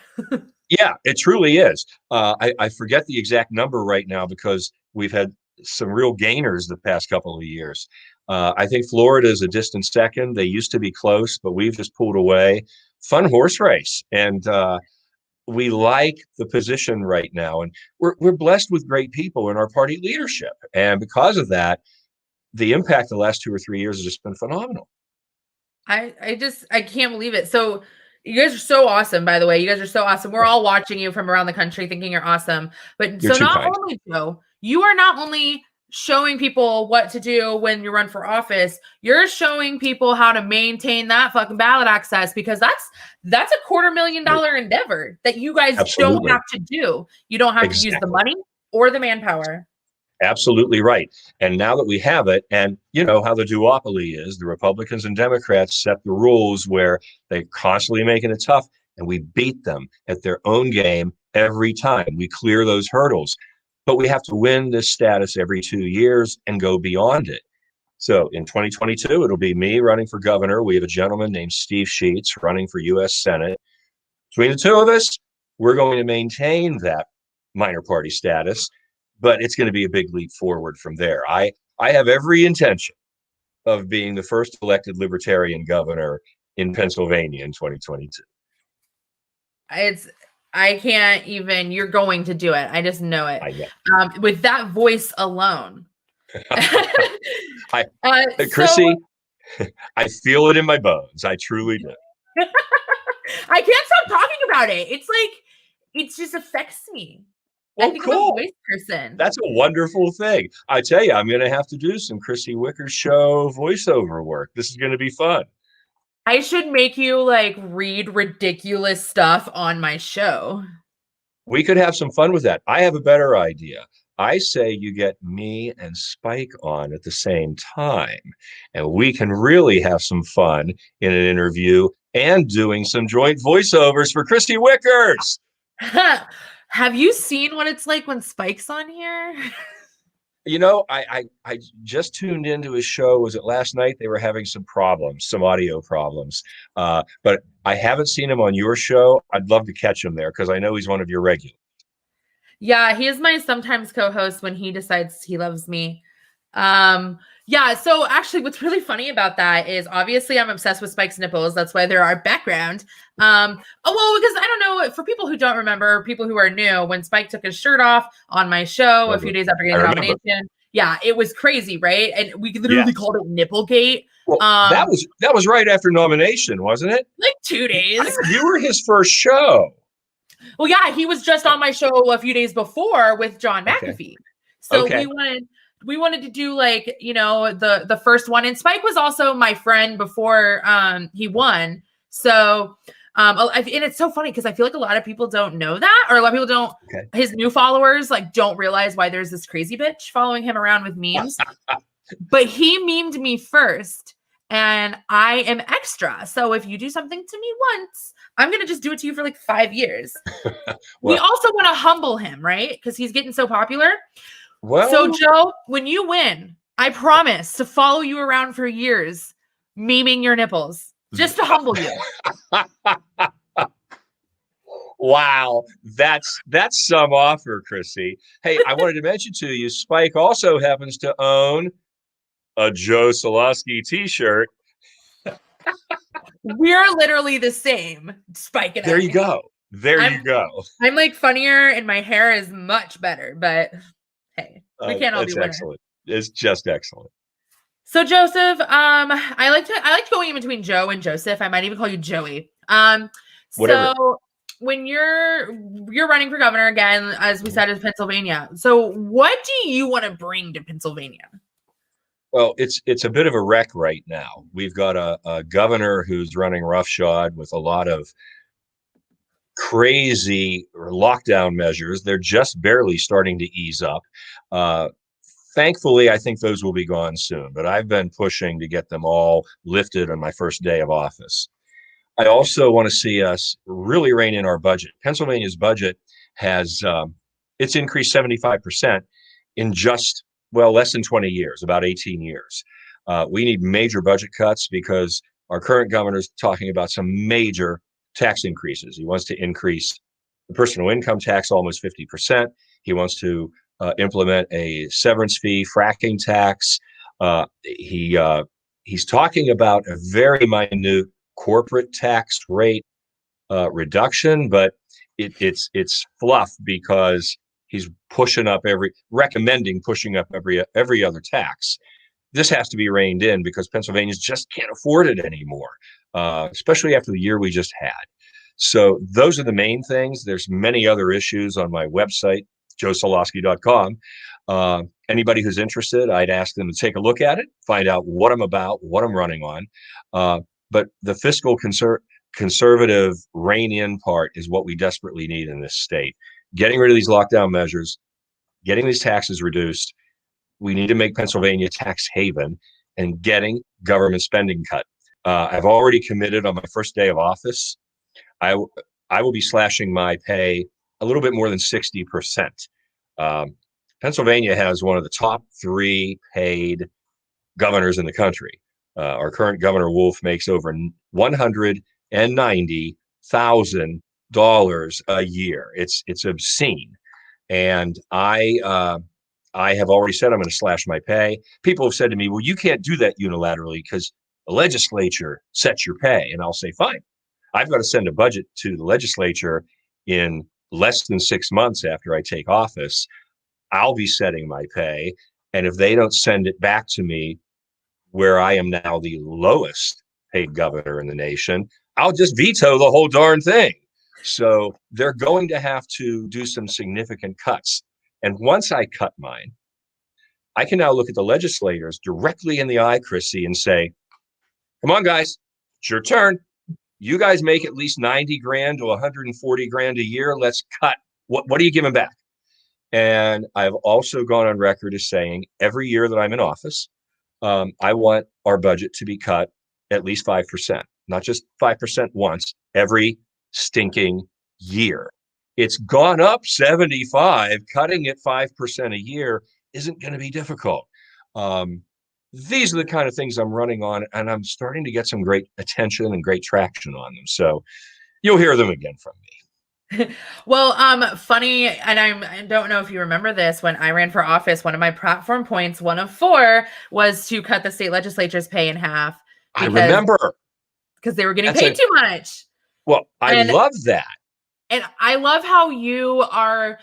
C: Yeah, it truly is. I forget the exact number right now because we've had some real gainers the past couple of years. I think Florida is a distant second. They used to be close, but we've just pulled away. Fun horse race. And we like the position right now. And we're blessed with great people in our party leadership. And because of that, the impact the last 2 or 3 years has just been phenomenal.
A: I can't believe it. So you guys are so awesome, by the way. You guys are so awesome. We're all watching you from around the country thinking you're awesome. But
C: You're
A: so not
C: kind.
A: only, Joe, you are not only showing people what to do when you run for office, you're showing people how to maintain that fucking ballot access, because that's a $250,000 endeavor that you guys don't have to do. You don't have to use the money or the manpower.
C: Absolutely right. And now that we have it, and you know how the duopoly is, the Republicans and Democrats set the rules where they're constantly making it tough, and we beat them at their own game every time. We clear those hurdles. But we have to win this status every 2 years and go beyond it. So in 2022, it'll be me running for governor. We have a gentleman named Steve Sheets running for U.S. Senate. Between the two of us, we're going to maintain that minor party status, but it's going to be a big leap forward from there. I have every intention of being the first elected libertarian governor in Pennsylvania in 2022.
A: I can't even. You're going to do it. I just know it.
C: I know.
A: With that voice alone.
C: I,
A: So
C: Kryssi, I feel it in my bones. I truly do.
A: I can't stop talking about it. It's like it just affects me.
C: Well,
A: I think I'm a
C: cool.
A: voice person.
C: That's a wonderful thing. I tell you, I'm going to have to do some Kryssi Wicker show voiceover work. This is going to be fun.
A: I should make you like read ridiculous stuff on my show.
C: We could have some fun with that. I have a better idea. I say you get me and Spike on at the same time, and we can really have some fun in an interview and doing some joint voiceovers for Kryssi Wickers.
A: Have you seen what it's like when Spike's on here?
C: You know, I just tuned into his show. Was it last night? They were having some problems, some audio problems. But I haven't seen him on your show. I'd love to catch him there because I know he's one of your regulars.
A: Yeah, he is my sometimes co-host when he decides he loves me. Yeah, so actually what's really funny about that is obviously I'm obsessed with Spike's nipples. That's why they're our background. Because I don't know, for people who don't remember, people who are new, when Spike took his shirt off on my show a few days after getting the nomination, yeah, it was crazy, right? And we literally called it Nipplegate.
C: Well, that was right after nomination, wasn't it?
A: Like 2 days.
C: You were his first show.
A: Well, yeah, he was just on my show a few days before with John McAfee. So we wanted to do like, you know, the first one. And Spike was also my friend before he won. So and it's so funny because I feel like a lot of people don't know that, or a lot of people don't, his new followers like don't realize why there's this crazy bitch following him around with memes. But he memed me first, and I am extra. So if you do something to me once, I'm going to just do it to you for like 5 years. We also want to humble him, right? Because he's getting so popular. Well, so Joe, when you win, I promise to follow you around for years, memeing your nipples, just to humble you.
C: Wow, that's some offer, Kryssi. Hey, I wanted to mention to you, Spike also happens to own a Joe Soloski t-shirt.
A: We're literally the same, Spike and I.
C: There you go. You go.
A: I'm like funnier and my hair is much better, but hey, we can't all be winners. Excellent.
C: It's just excellent.
A: So Joseph, I like going in between Joe and Joseph. I might even call you Joey.
C: Whatever.
A: So when you're running for governor again, as we said, in Pennsylvania. So what do you want to bring to Pennsylvania?
C: Well, it's a bit of a wreck right now. We've got a governor who's running roughshod with a lot of crazy lockdown measures. They're just barely starting to ease up. Thankfully, I think those will be gone soon, but I've been pushing to get them all lifted on my first day of office. I also want to see us really rein in our budget. Pennsylvania's budget has it's increased 75% in just less than 20 years, about 18 years. We need major budget cuts because our current governor's talking about some major tax increases. He wants to increase the personal income tax almost 50%. He wants to implement a severance fee, fracking tax. He's talking about a very minute corporate tax rate reduction, but it's fluff because he's recommending pushing up every other tax. This has to be reined in because Pennsylvanians just can't afford it anymore, especially after the year we just had. So those are the main things. There's many other issues on my website, joesoloski.com. Anybody who's interested, I'd ask them to take a look at it, find out what I'm about, what I'm running on. But the fiscal conservative rein-in part is what we desperately need in this state. Getting rid of these lockdown measures, getting these taxes reduced. We need to make Pennsylvania tax haven and getting government spending cut. I've already committed on my first day of office. I will be slashing my pay a little bit more than 60%. Pennsylvania has one of the top 3 paid governors in the country. Our current governor, Wolf, makes over $190,000 a year. It's obscene. And I have already said I'm going to slash my pay. People have said to me, well, you can't do that unilaterally because the legislature sets your pay. And I'll say, fine. I've got to send a budget to the legislature in less than 6 months after I take office, I'll be setting my pay. And if they don't send it back to me where I am now the lowest paid governor in the nation, I'll just veto the whole darn thing. So they're going to have to do some significant cuts. And once I cut mine, I can now look at the legislators directly in the eye, Kryssi, and say, come on, guys, it's your turn. You guys make at least 90 grand to 140 grand a year. Let's cut. What are you giving back? And I've also gone on record as saying every year that I'm in office, I want our budget to be cut at least 5%, not just 5% once, every stinking year. It's gone up 75. Cutting it 5% a year isn't going to be difficult. These are the kind of things I'm running on, and I'm starting to get some great attention and great traction on them. So you'll hear them again from me.
A: Well, funny, and I don't know if you remember this, when I ran for office, one of my platform points, one of 4, was to cut the state legislature's pay in half.
C: I remember.
A: Because they were getting paid too much.
C: Well, I love that. And
A: I love how you are,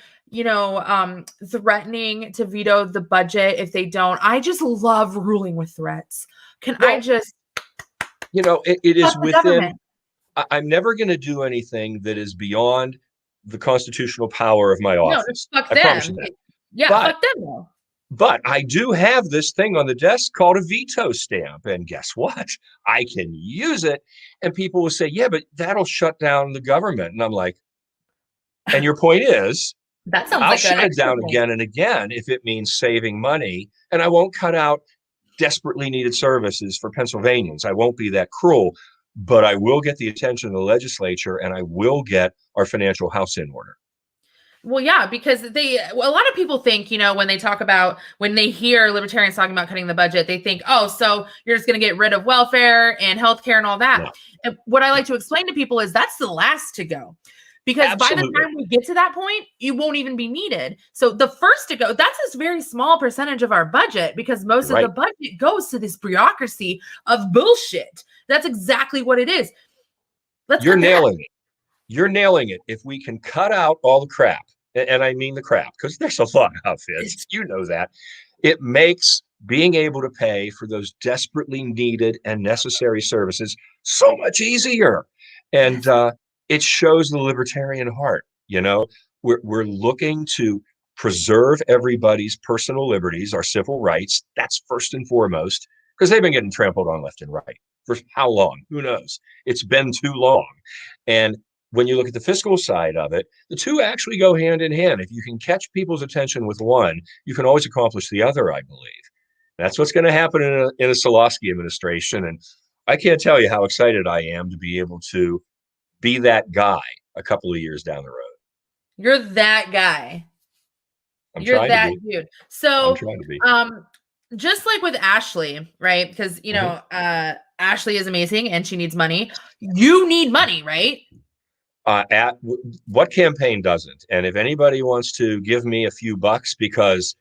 A: threatening to veto the budget if they don't. I just love ruling with threats. I just...
C: it is within... I'm never going to do anything that is beyond the constitutional power of my office.
A: No, fuck them. Yeah, fuck them though.
C: But I do have this thing on the desk called a veto stamp. And guess what? I can use it. And people will say, yeah, but that'll shut down the government. And I'm like, and your point is,
A: that sounds
C: I'll
A: like
C: shut it down again and again if it means saving money. And I won't cut out desperately needed services for Pennsylvanians. I won't be that cruel. But I will get the attention of the legislature, and I will get our financial house in order.
A: Well, yeah, because a lot of people think, when they hear libertarians talking about cutting the budget, they think, oh, so you're just going to get rid of welfare and healthcare and all that. No. And what I like to explain to people is that's the last to go. Because Absolutely. By the time we get to that point, you won't even be needed. So the first to go, that's a very small percentage of our budget, because most of the budget goes to this bureaucracy of bullshit. That's exactly what it is.
C: You're nailing it. You're nailing it. If we can cut out all the crap, and I mean the crap, because there's a lot of it, you know that, it makes being able to pay for those desperately needed and necessary services so much easier. And it shows the libertarian heart. We're looking to preserve everybody's personal liberties, our civil rights. That's first and foremost, because they've been getting trampled on left and right. For how long? Who knows? It's been too long. And when you look at the fiscal side of it, the two actually go hand in hand. If you can catch people's attention with one, you can always accomplish the other, I believe. That's what's going to happen in a Soloski administration. And I can't tell you how excited I am to be able to be that guy a couple of years down the road.
A: You're that guy. You're that dude. So, just like with Ashley, right? Because, Ashley is amazing and she needs money. You need money, right?
C: What campaign doesn't? And if anybody wants to give me a few bucks, because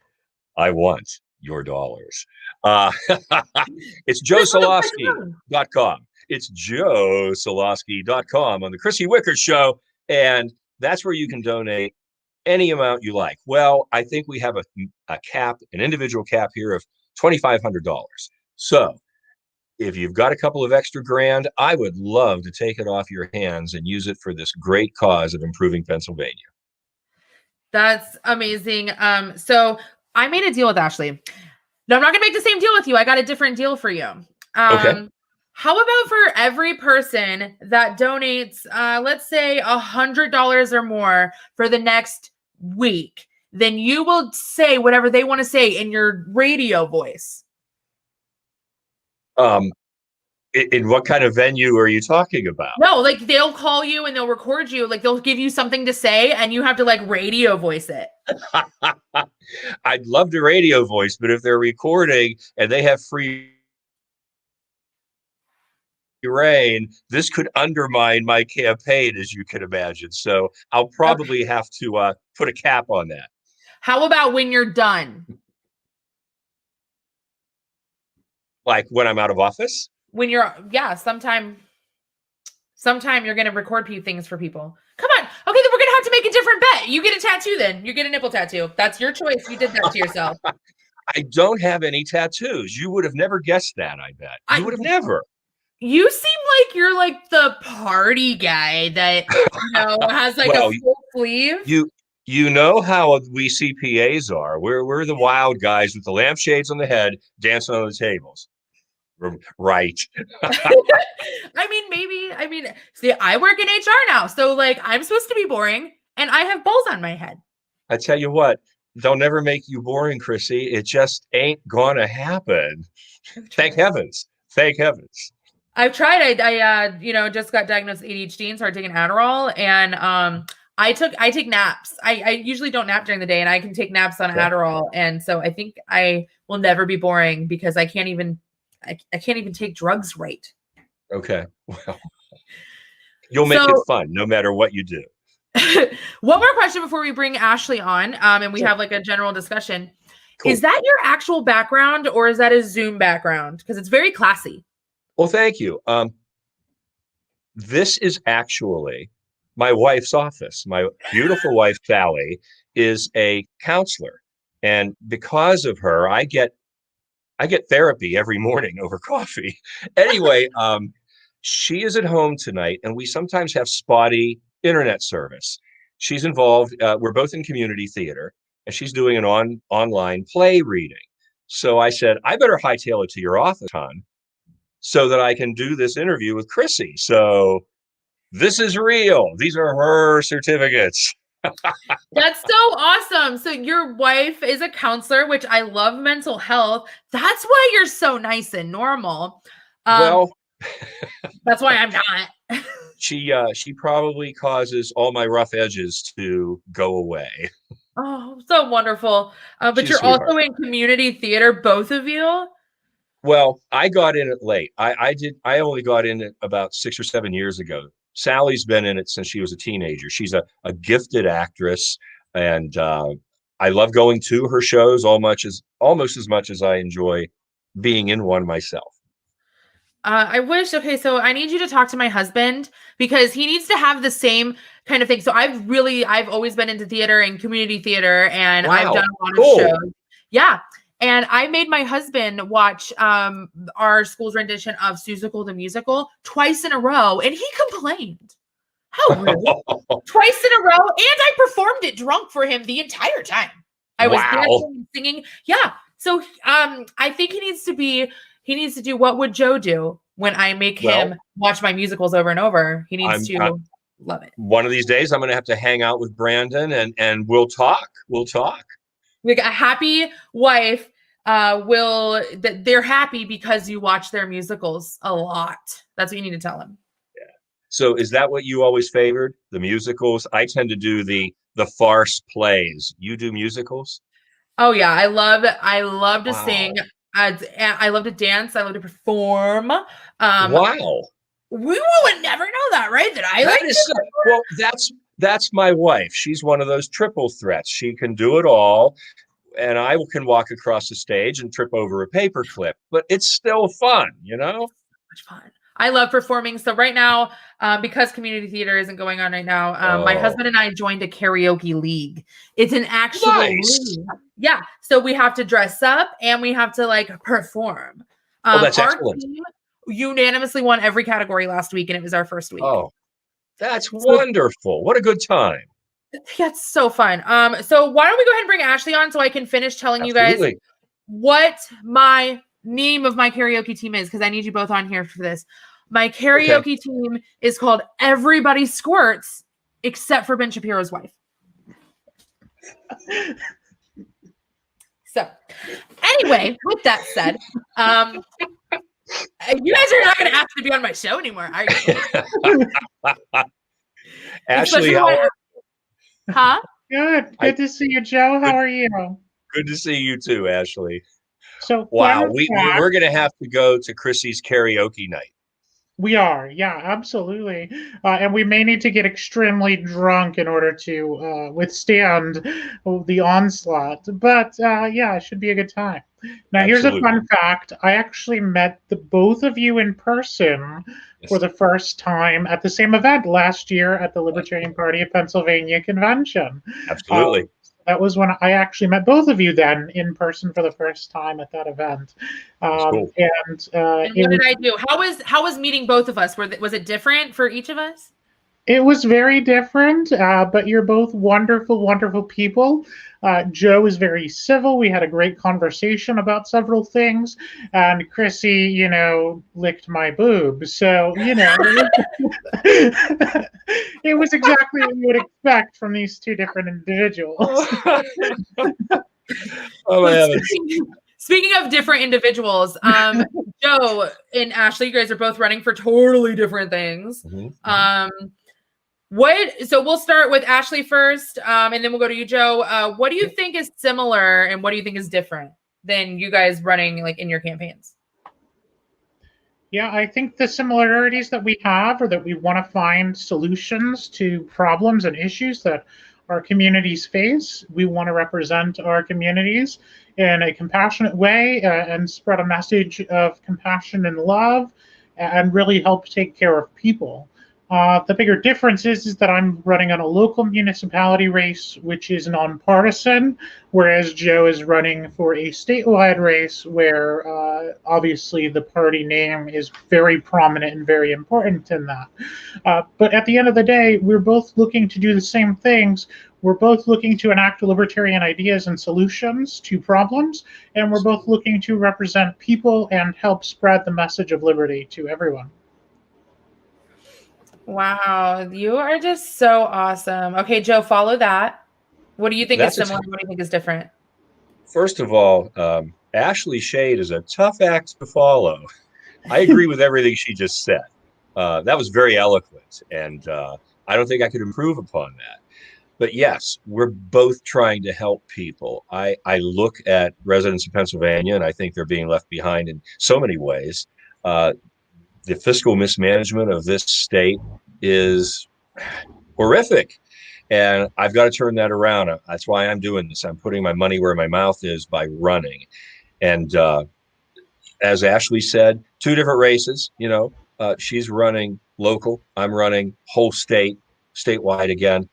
C: I want your dollars, it's JoeSoloski.com. It's JoeSoloski.com on the Kryssi Wicker Show. And that's where you can donate any amount you like. Well, I think we have a cap, an individual cap here of $2,500. So if you've got a couple of extra grand, I would love to take it off your hands and use it for this great cause of improving Pennsylvania.
A: That's amazing. So I made a deal with Ashley. No, I'm not going to make the same deal with you. I got a different deal for you.
C: Okay.
A: How about for every person that donates, let's say $100 or more for the next week, then you will say whatever they want to say in your radio voice.
C: In what kind of venue are you talking about?
A: No, like they'll call you and they'll record you. Like they'll give you something to say and you have to like radio voice it.
C: I'd love to radio voice, but if they're recording and they have free reign, this could undermine my campaign, as you can imagine. So I'll probably have to put a cap on that.
A: How about when you're done?
C: Like when I'm out of office?
A: When you're, sometime you're going to record things for people. Come on. Okay, then we're going to have to make a different bet. You get a tattoo then. You get a nipple tattoo. That's your choice. You did that to yourself.
C: I don't have any tattoos. You would have never guessed that, I bet. You would have never.
A: You seem like you're like the party guy that, has like a full sleeve.
C: You know how we CPAs are. We're the wild guys with the lampshades on the head, dancing on the tables. Right.
A: See, I work in HR now, so like I'm supposed to be boring, and I have balls on my head.
C: I tell you what, they'll never make you boring, Kryssi. It just ain't gonna happen. Thank heavens. Thank heavens.
A: I've tried. I just got diagnosed with ADHD and started taking Adderall, and I take naps. I usually don't nap during the day, and I can take naps on Adderall, and so I think I will never be boring because I can't even take drugs right. Okay.
C: Well, you'll make it fun no matter what you do.
A: One more question before we bring Ashley on, and we have like a general discussion. Cool. Is that your actual background or is that a Zoom background? Because it's very classy.
C: Well, thank you. This is actually my wife's office. My beautiful wife, Sally, is a counselor. And because of her, I get therapy every morning over coffee. Anyway, she is at home tonight, and we sometimes have spotty internet service. She's involved. We're both in community theater, and she's doing an online play reading. So I said, I better hightail it to your office, hon, so that I can do this interview with Kryssi. So this is real. These are her certificates.
A: That's so awesome. So your wife is a counselor, which I love mental health. That's why you're so nice and normal.
C: Well,
A: that's why I'm not.
C: She probably causes all my rough edges to go away.
A: Oh, so wonderful. But you're also in community theater, both of you?
C: Well, I got in it late. I only got in it about 6 or 7 years ago. Sally's been in it since she was a teenager. She's a gifted actress, and I love going to her shows almost as much as I enjoy being in one myself.
A: I wish. Okay, so I need you to talk to my husband because he needs to have the same kind of thing. So I've always been into theater and community theater, and I've done a lot of shows. Yeah. And I made my husband watch our school's rendition of Seussical the Musical twice in a row, and he complained. How rude. Twice in a row, and I performed it drunk for him the entire time. I was dancing and singing. Yeah. So I think he needs to do what would Joe do when I make him watch my musicals over and over. He needs to love it.
C: One of these days, I'm going to have to hang out with Brandon, and we'll talk. We'll talk.
A: Like a happy wife they're happy because you watch their musicals a lot. That's what you need to tell them.
C: Yeah. So is that what you always favored? The musicals? I tend to do the farce plays. You do musicals?
A: Oh yeah. I love to sing. I love to dance. I love to perform.
C: Wow.
A: We would never know that, right?
C: Well, that's my wife. She's one of those triple threats. She can do it all, and I can walk across the stage and trip over a paperclip, but it's still fun, So
A: much fun. I love performing. So right now, because community theater isn't going on right now, my husband and I joined a karaoke league. It's an actual league. Yeah. So we have to dress up and we have to perform.
C: That's
A: our
C: excellent.
A: Team unanimously won every category last week, and it was our first week.
C: Oh, that's wonderful. What a good time.
A: That's so fun. So why don't we go ahead and bring Ashley on so I can finish telling you guys what my name of my karaoke team is, because I need you both on here for this. My karaoke team is called Everybody Squirts, except for Ben Shapiro's wife. So anyway, with that said, you guys are not going to ask to be on my show anymore, are you?
C: Ashley,
A: huh?
B: Good to see you, Joe. How are you?
C: Good to see you too, Ashley.
B: So
C: wow, we're going to have to go to Kryssi's karaoke night.
B: We are, yeah, absolutely. And we may need to get extremely drunk in order to withstand the onslaught. But yeah, it should be a good time. Now, here's a
C: Absolutely.
B: fun fact. I actually met the both of you in person for
C: Yes.
B: the first time at the same event last year at the Libertarian Party of Pennsylvania convention.
C: Absolutely.
B: That was when I actually met both of you then in person for the first time at that event.
C: That's cool.
A: And
B: It
A: what did
B: was
A: I do? How was meeting both of us? Was it different for each of us?
B: It was very different, but you're both wonderful, wonderful people. Joe is very civil. We had a great conversation about several things, and Kryssi, licked my boob. So, it was exactly what you would expect from these two different individuals.
C: Oh my
A: So
C: heavens.
A: speaking of different individuals, Joe and Ashley, you guys are both running for totally different things. So we'll start with Ashley first, and then we'll go to you, Joe. What do you think is similar and what do you think is different than you guys running like in your campaigns?
B: Yeah, I think the similarities that we have are that we want to find solutions to problems and issues that our communities face. We want to represent our communities in a compassionate way and spread a message of compassion and love and really help take care of people. The bigger difference is that I'm running on a local municipality race, which is nonpartisan, whereas Joe is running for a statewide race where obviously the party name is very prominent and very important in that. But at the end of the day, we're both looking to do the same things. We're both looking to enact libertarian ideas and solutions to problems, and we're both looking to represent people and help spread the message of liberty to everyone.
A: Wow, you are just so awesome. Okay, Joe, follow that. What do you think is
C: That's a
A: similar? What do you think is different?
C: First of all, Ashley Shade is a tough act to follow. I agree with everything she just said. That was very eloquent, and I don't think I could improve upon that. But yes, we're both trying to help people. I look at residents of Pennsylvania, and I think they're being left behind in so many ways. The fiscal mismanagement of this state is horrific. And I've got to turn that around. That's why I'm doing this. I'm putting my money where my mouth is by running. And as Ashley said, two different races. She's running local. I'm running whole statewide again.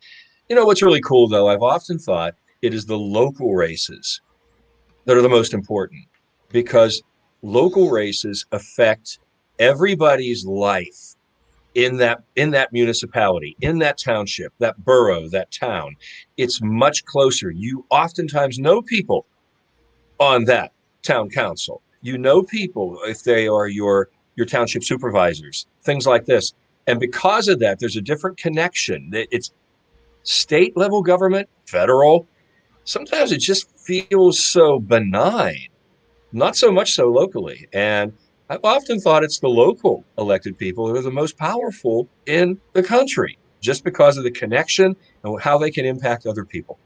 C: What's really cool, though, I've often thought it is the local races that are the most important because local races affect everybody's life in that municipality, in that township, that borough, that town. It's much closer. You oftentimes know people on that town council. You know people if they are your township supervisors, things like this. And because of that, there's a different connection. It's state level government, federal. Sometimes it just feels so benign, not so much so locally. And I've often thought it's the local elected people who are the most powerful in the country just because of the connection and how they can impact other people.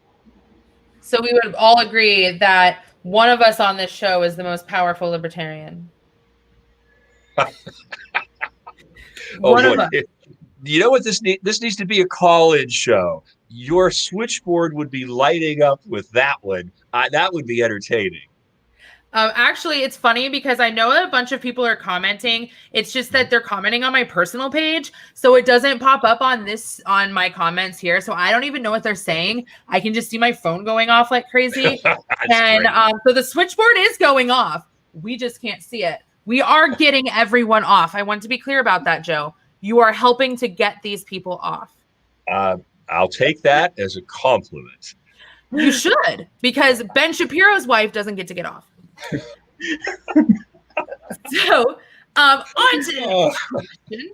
A: So we would all agree that one of us on this show is the most powerful libertarian.
C: Oh
A: One
C: boy.
A: of us.
C: You know what this needs to be a college show. Your switchboard would be lighting up with that one. That would be entertaining.
A: Actually, it's funny because I know that a bunch of people are commenting. It's just that they're commenting on my personal page, so it doesn't pop up on my comments here. So I don't even know what they're saying. I can just see my phone going off like crazy, and so the switchboard is going off. We just can't see it. We are getting everyone off. I want to be clear about that, Joe. You are helping to get these people off.
C: I'll take that as a compliment.
A: You should, because Ben Shapiro's wife doesn't get to get off. So, on to the next question.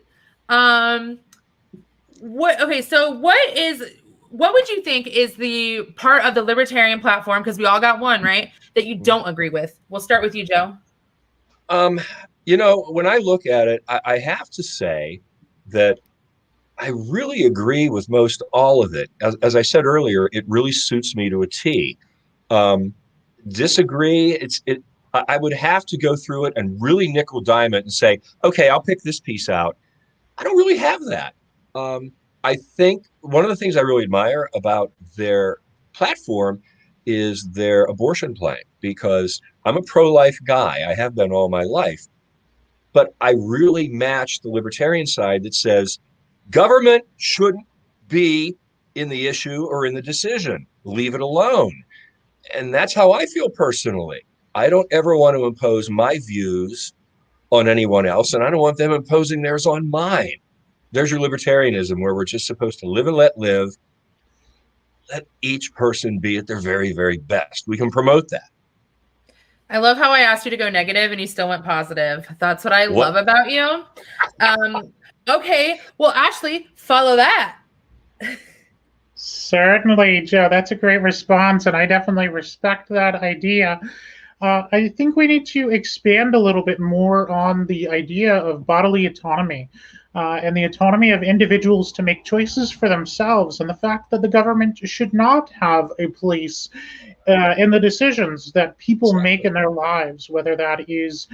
A: What would you think is the part of the libertarian platform, because we all got one, right, that you don't agree with? We'll start with you, Joe.
C: When I look at it, I have to say that I really agree with most all of it. As I said earlier, it really suits me to a T. Disagree, I would have to go through it and really nickel dime it and say, okay, I'll pick this piece out. I don't really have that. I think one of the things I really admire about their platform is their abortion plan, because I'm a pro-life guy. I have been all my life. But I really match the libertarian side that says government shouldn't be in the issue or in the decision. Leave it alone. And that's how I feel personally. I don't ever want to impose my views on anyone else, and I don't want them imposing theirs on mine. There's your libertarianism, where we're just supposed to live and let live. Let each person be at their very, very best. We can promote that.
A: I love how I asked you to go negative and you still went positive. That's what I love about you. Okay, well, Ashley, follow that.
B: Certainly, Joe. That's a great response, and I definitely respect that idea. I think we need to expand a little bit more on the idea of bodily autonomy and the autonomy of individuals to make choices for themselves, and the fact that the government should not have a place in the decisions that people make in their lives, whether that is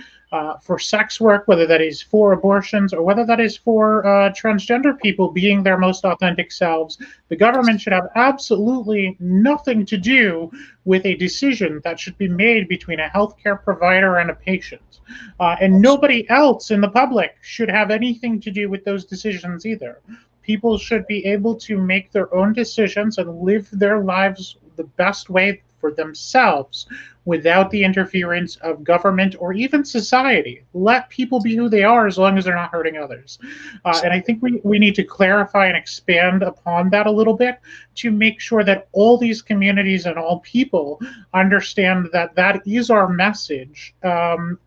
B: for sex work, whether that is for abortions, or whether that is for transgender people being their most authentic selves. The government should have absolutely nothing to do with a decision that should be made between a healthcare provider and a patient. And nobody else in the public should have anything to do with those decisions either. People should be able to make their own decisions and live their lives the best way for themselves without the interference of government or even society. Let people be who they are as long as they're not hurting others. And I think we need to clarify and expand upon that a little bit to make sure that all these communities and all people understand that that is our message, and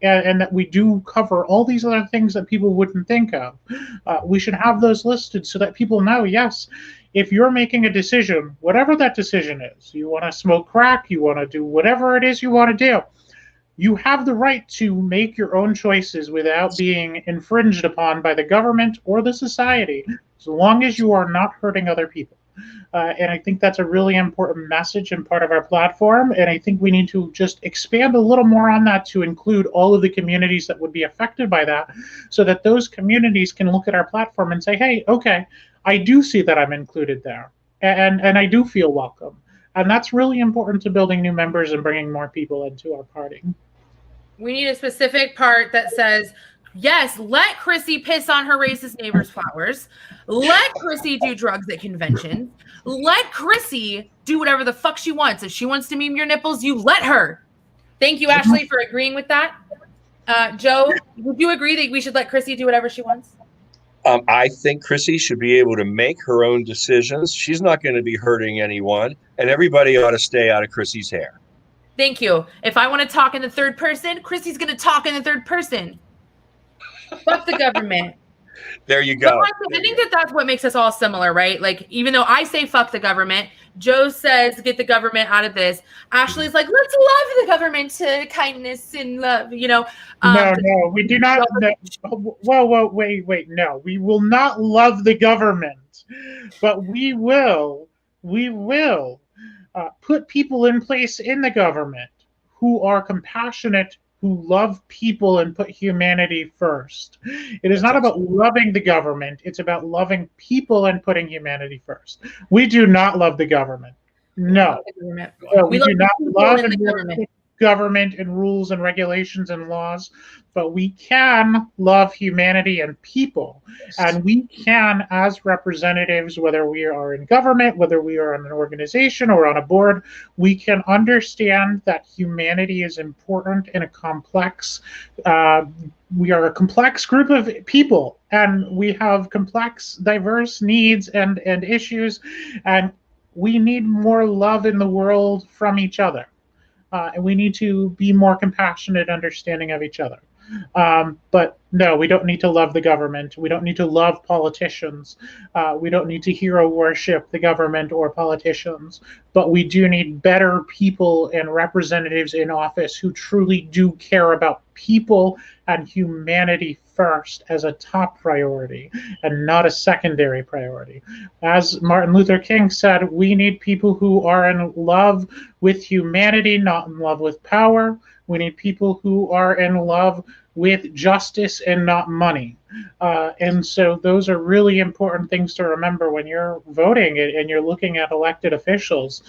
B: that we do cover all these other things that people wouldn't think of. We should have those listed so that people know, yes, if you're making a decision, whatever that decision is, you want to smoke crack, you want to do whatever it is you want to do, you have the right to make your own choices without being infringed upon by the government or the society, as long as you are not hurting other people. And I think that's a really important message and part of our platform. And I think we need to just expand a little more on that to include all of the communities that would be affected by that, so that those communities can look at our platform and say, hey, okay, I do see that I'm included there, and I do feel welcome. And that's really important to building new members and bringing more people into our party.
A: We need a specific part that says, yes, let Kryssi piss on her racist neighbor's flowers. Let Kryssi do drugs at conventions. Let Kryssi do whatever the fuck she wants. If she wants to meme your nipples, you let her. Thank you, Ashley, for agreeing with that. Joe, would you agree that we should let Kryssi do whatever she wants?
C: I think Kryssi should be able to make her own decisions. She's not going to be hurting anyone, and everybody ought to stay out of Kryssi's hair.
A: Thank you. If I want to talk in the third person, Kryssi's going to talk in the third person. Fuck the government.
C: There you go.
A: I think that that's what makes us all similar, right? Like, even though I say fuck the government, Joe says get the government out of this. Ashley's like, let's love the government to kindness and love, you know.
B: No, we do not. Whoa, wait. No, we will not love the government, but we will put people in place in the government who are compassionate, who love people and put humanity first. It is not about loving the government. It's about loving people and putting humanity first. We do not love the government. No. We do not love and work with government and rules and regulations and laws, but we can love humanity and people. And we can, as representatives, whether we are in government, whether we are in an organization or on a board, we can understand that humanity is important in a complex, we are a complex group of people, and we have complex, diverse needs and issues, and we need more love in the world from each other. And we need to be more compassionate, understanding of each other. But no, we don't need to love the government. We don't need to love politicians. We don't need to hero worship the government or politicians. But we do need better people and representatives in office who truly do care about people and humanity first as a top priority and not a secondary priority. As Martin Luther King said, we need people who are in love with humanity, not in love with power. We need people who are in love with justice and not money. And so those are really important things to remember when you're voting and you're looking at elected officials.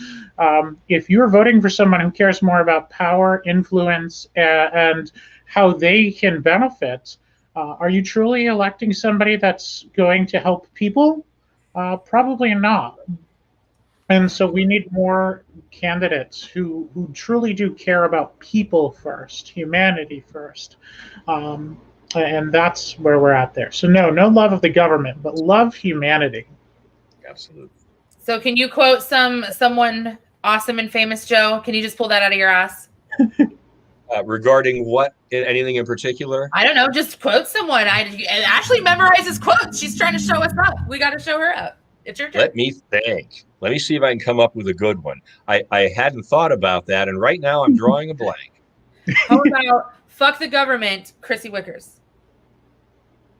B: If you're voting for someone who cares more about power, influence, and how they can benefit, are you truly electing somebody that's going to help people? Probably not. And so we need more candidates who truly do care about people first, humanity first. And that's where we're at there. So no love of the government, but love humanity.
C: Absolutely.
A: So can you quote someone awesome and famous, Joe? Can you just pull that out of your ass?
C: Regarding what? Anything in particular?
A: I don't know. Just quote someone. Ashley memorizes quotes. She's trying to show us up. We got to show her up. It's your turn.
C: Let me think. Let me see if I can come up with a good one. I hadn't thought about that, and right now I'm drawing a blank.
A: How about fuck the government, Kryssi Wickers?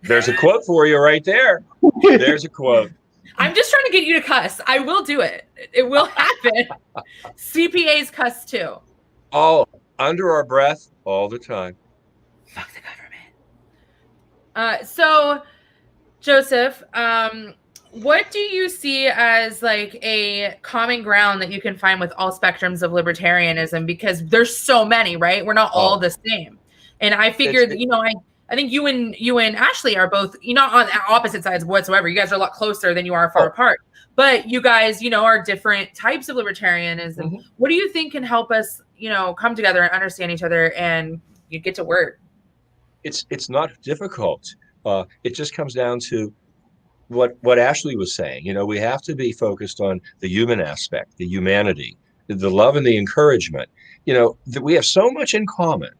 C: There's a quote for you right there. There's a quote.
A: I'm just trying to get you to cuss. I will do it. It will happen. CPAs cuss too.
C: All under our breath all the time.
A: Fuck the government. So, Joseph, what do you see as like a common ground that you can find with all spectrums of libertarianism? Because there's so many, right? We're not all the same. And I figured, I think you and Ashley are both, on opposite sides whatsoever. You guys are a lot closer than you are far apart. But you guys, are different types of libertarianism. Mm-hmm. What do you think can help us, come together and understand each other and you get to work?
C: It's not difficult. It just comes down to what Ashley was saying. We have to be focused on the human aspect, the humanity, the love and the encouragement. That we have so much in common.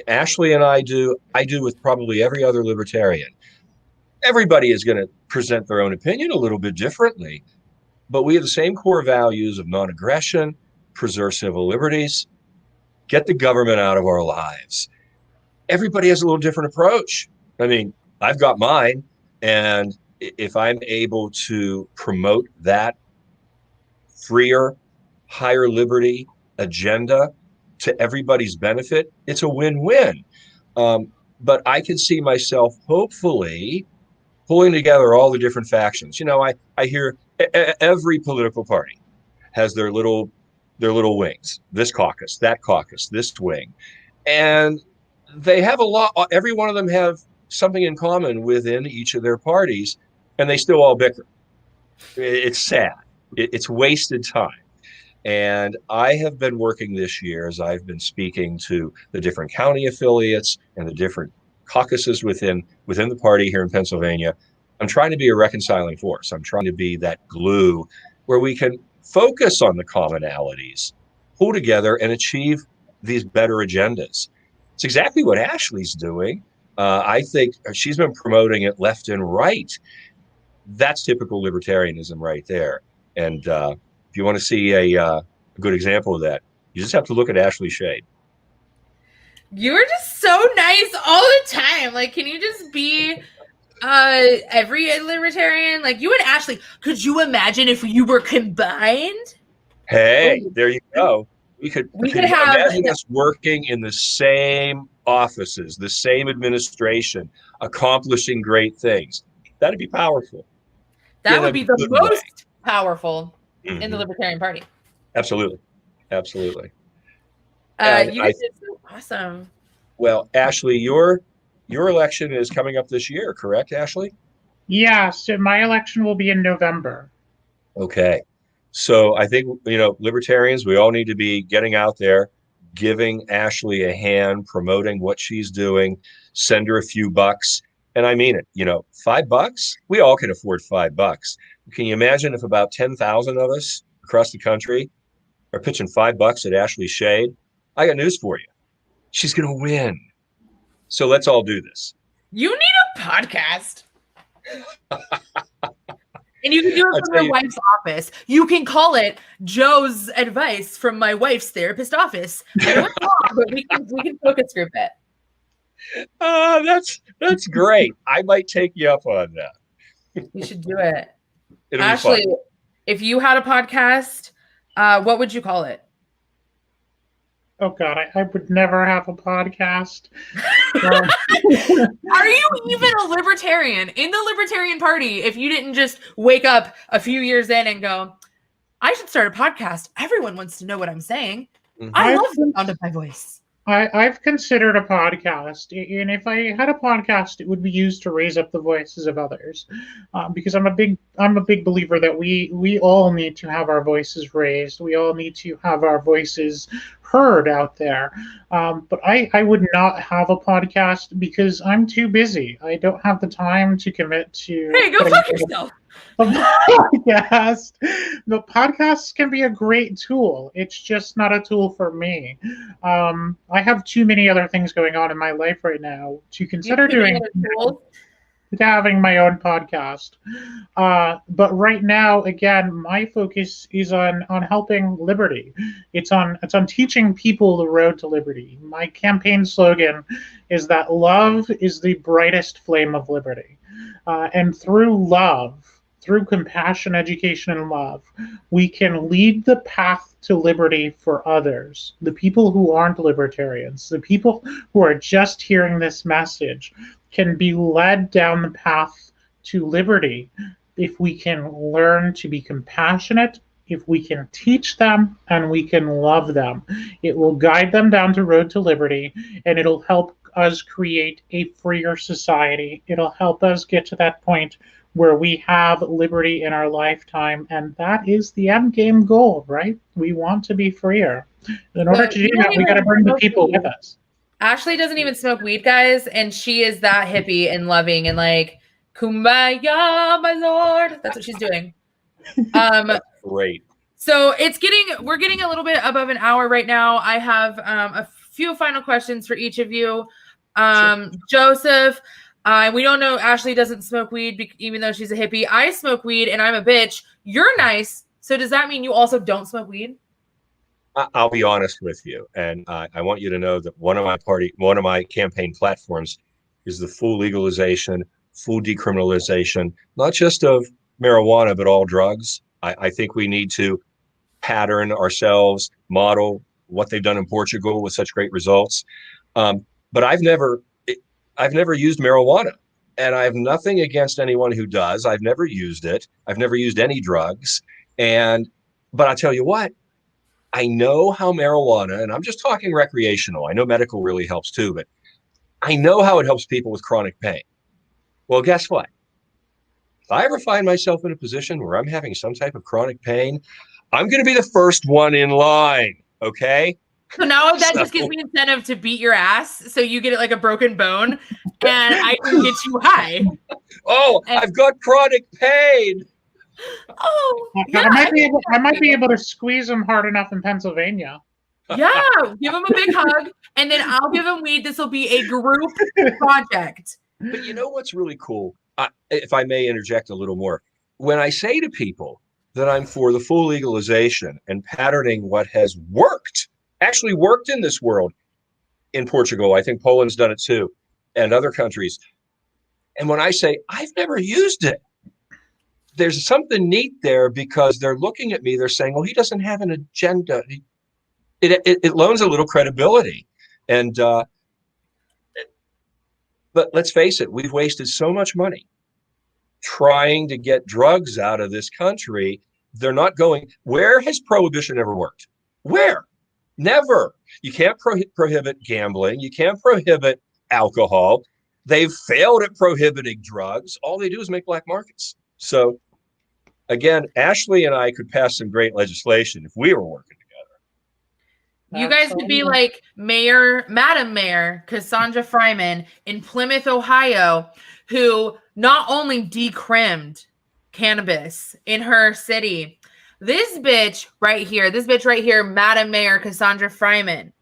C: Ashley and I do with probably every other libertarian. Everybody is going to present their own opinion a little bit differently, but we have the same core values of non-aggression, preserve civil liberties, get the government out of our lives. Everybody has a little different approach. I mean, I've got mine, and if I'm able to promote that freer, higher liberty agenda to everybody's benefit, it's a win-win. But I can see myself hopefully pulling together all the different factions. I hear every political party has their little wings, this caucus, that caucus, this wing. And they have a lot, every one of them have something in common within each of their parties, and they still all bicker. It's sad. It's wasted time. And I have been working this year as I've been speaking to the different county affiliates and the different caucuses within the party here in Pennsylvania. I'm trying to be a reconciling force. I'm trying to be that glue where we can focus on the commonalities, pull together and achieve these better agendas. It's exactly what Ashley's doing. I think she's been promoting it left and right. That's typical libertarianism right there. And if you want to see a good example of that, you just have to look at Ashley Shade.
A: You're just so nice all the time. Like, can you just be every libertarian? Like, you and Ashley, could you imagine if you were combined?
C: Hey, there you go. We could have imagine us working in the same offices, the same administration, accomplishing great things. That'd be powerful.
A: That would be the most powerful in the Libertarian Party.
C: Absolutely. Absolutely.
A: You guys are so awesome.
C: Well, Ashley, your election is coming up this year, correct, Ashley?
B: Yeah, so my election will be in November.
C: Okay. So I think, libertarians, we all need to be getting out there, giving Ashley a hand, promoting what she's doing, send her a few bucks. And I mean it, $5, we all can afford $5. Can you imagine if about 10,000 of us across the country are pitching $5 at Ashley Shade? I got news for you. She's going to win. So let's all do this.
A: You need a podcast. And you can do it from your wife's office. You can call it Joe's advice from my wife's therapist office. I know it's long, but we can focus group it.
C: That's great. I might take you up on that.
A: You should do it.
C: Ashley,
A: if you had a podcast, what would you call it?
B: Oh God, I would never have a podcast.
A: Are you even a libertarian in the Libertarian Party if you didn't just wake up a few years in and go, I should start a podcast. Everyone wants to know what I'm saying. I love the sound of my voice.
B: I've considered a podcast, and if I had a podcast, it would be used to raise up the voices of others, because I'm a big believer that we all need to have our voices raised. We all need to have our voices heard out there. But I would not have a podcast because I'm too busy. I don't have the time to commit to.
A: Hey, go fuck yourself.
B: A podcast. The podcasts can be a great tool. It's just not a tool for me. I have too many other things going on in my life right now to consider doing having my own podcast. But right now, again, my focus is on helping liberty. It's on teaching people the road to liberty. My campaign slogan is that love is the brightest flame of liberty, and through love, through compassion, education, and love, we can lead the path to liberty for others, the people who aren't libertarians, the people who are just hearing this message can be led down the path to liberty if we can learn to be compassionate, if we can teach them, and we can love them. It will guide them down the road to liberty, and it'll help us create a freer society. It'll help us get to that point where we have liberty in our lifetime, and that is the end game goal, right? We want to be freer. In order to do that, we got to bring the people with us.
A: Ashley doesn't even smoke weed, guys, and she is that hippie and loving and like, kumbaya, my lord. That's what she's doing.
C: Great.
A: So we're getting a little bit above an hour right now. I have a few final questions for each of you. Sure. Joseph, we don't know. Ashley doesn't smoke weed, even though she's a hippie. I smoke weed, and I'm a bitch. You're nice. So does that mean you also don't smoke weed?
C: I'll be honest with you, and I want you to know that one of my campaign platforms is the full legalization, full decriminalization, not just of marijuana, but all drugs. I think we need to pattern ourselves, model what they've done in Portugal with such great results. But I've never used marijuana, and I have nothing against anyone who does. I've never used it. I've never used any drugs. But I tell you what, I know how marijuana, and I'm just talking recreational. I know medical really helps too, but I know how it helps people with chronic pain. Well, guess what? If I ever find myself in a position where I'm having some type of chronic pain, I'm going to be the first one in line. Okay.
A: So now that just gives me incentive to beat your ass, so you get it like a broken bone, and I can get you high.
C: Oh, I've got chronic pain.
A: Oh, yeah,
B: I might be able to squeeze him hard enough in Pennsylvania.
A: Yeah, give him a big hug, and then I'll give him weed. This will be a group project.
C: But you know what's really cool? If I may interject a little more, when I say to people that I'm for the full legalization and patterning what has actually worked in this world, in Portugal, I think Poland's done it too, and other countries. And when I say I've never used it, there's something neat there, because they're looking at me, they're saying, well, he doesn't have an agenda. It loans a little credibility. And but let's face it, we've wasted so much money trying to get drugs out of this country. They're not going. Where has prohibition ever worked? Where? Never. You can't prohibit gambling. You can't prohibit alcohol. They've failed at prohibiting drugs. All they do is make black markets. So again, Ashley and I could pass some great legislation if we were working together.
A: You guys could be like Madam Mayor Cassandra Fryman in Plymouth, Ohio, who not only decrimmed cannabis in her city. This bitch right here, Madam Mayor Cassandra Fryman.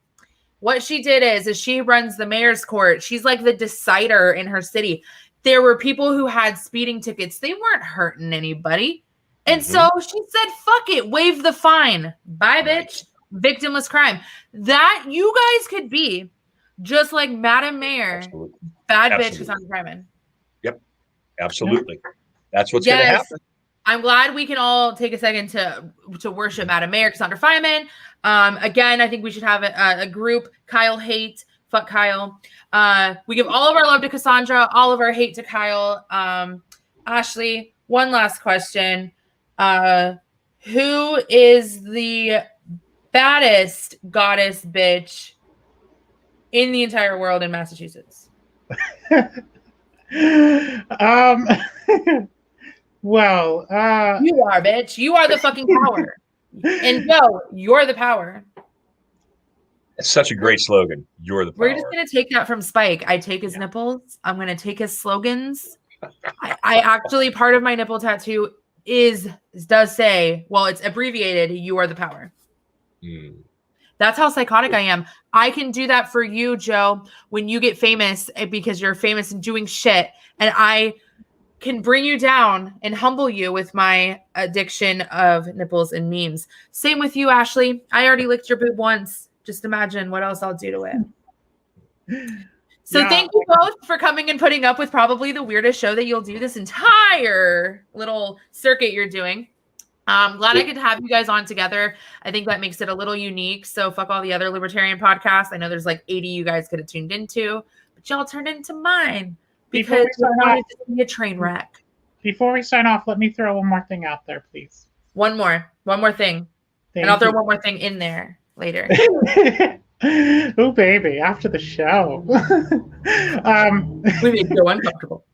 A: What she did is she runs the mayor's court. She's like the decider in her city. There were people who had speeding tickets. They weren't hurting anybody. And so she said, fuck it, waive the fine. Bye, bitch. Victimless crime. That you guys could be just like Madam Mayor, bad bitch Cassandra Fryman.
C: Yep, absolutely. That's what's going to happen.
A: I'm glad we can all take a second to worship Madam Mayor Cassandra Fineman. Again, I think we should have a group. Kyle hate. Fuck Kyle. We give all of our love to Cassandra, all of our hate to Kyle. Ashley, one last question. Who is the baddest goddess bitch in the entire world in Massachusetts?
B: Well,
A: you are, bitch. You are the fucking power. And Joe, you're the power.
C: It's such a great slogan. You're the power.
A: We're just going to take that from Spike. I take his nipples. I'm going to take his slogans. I actually, part of my nipple tattoo does say, well, it's abbreviated, you are the power. That's how psychotic I am. I can do that for you, Joe, when you get famous because you're famous and doing shit. And I can bring you down and humble you with my addiction of nipples and memes. Same with you, Ashley. I already licked your boob once. Just imagine what else I'll do to it. So thank you both for coming and putting up with probably the weirdest show that you'll do this entire little circuit you're doing. I'm glad I could have you guys on together. I think that makes it a little unique. So fuck all the other libertarian podcasts. I know there's like 80 you guys could have tuned into, but y'all turned into mine because you wanted to be a train wreck.
B: Before we sign off, let me throw one more thing out there, please.
A: One more thing. And I'll throw one more thing in there later.
B: Oh, baby, after the show.
A: We made so uncomfortable.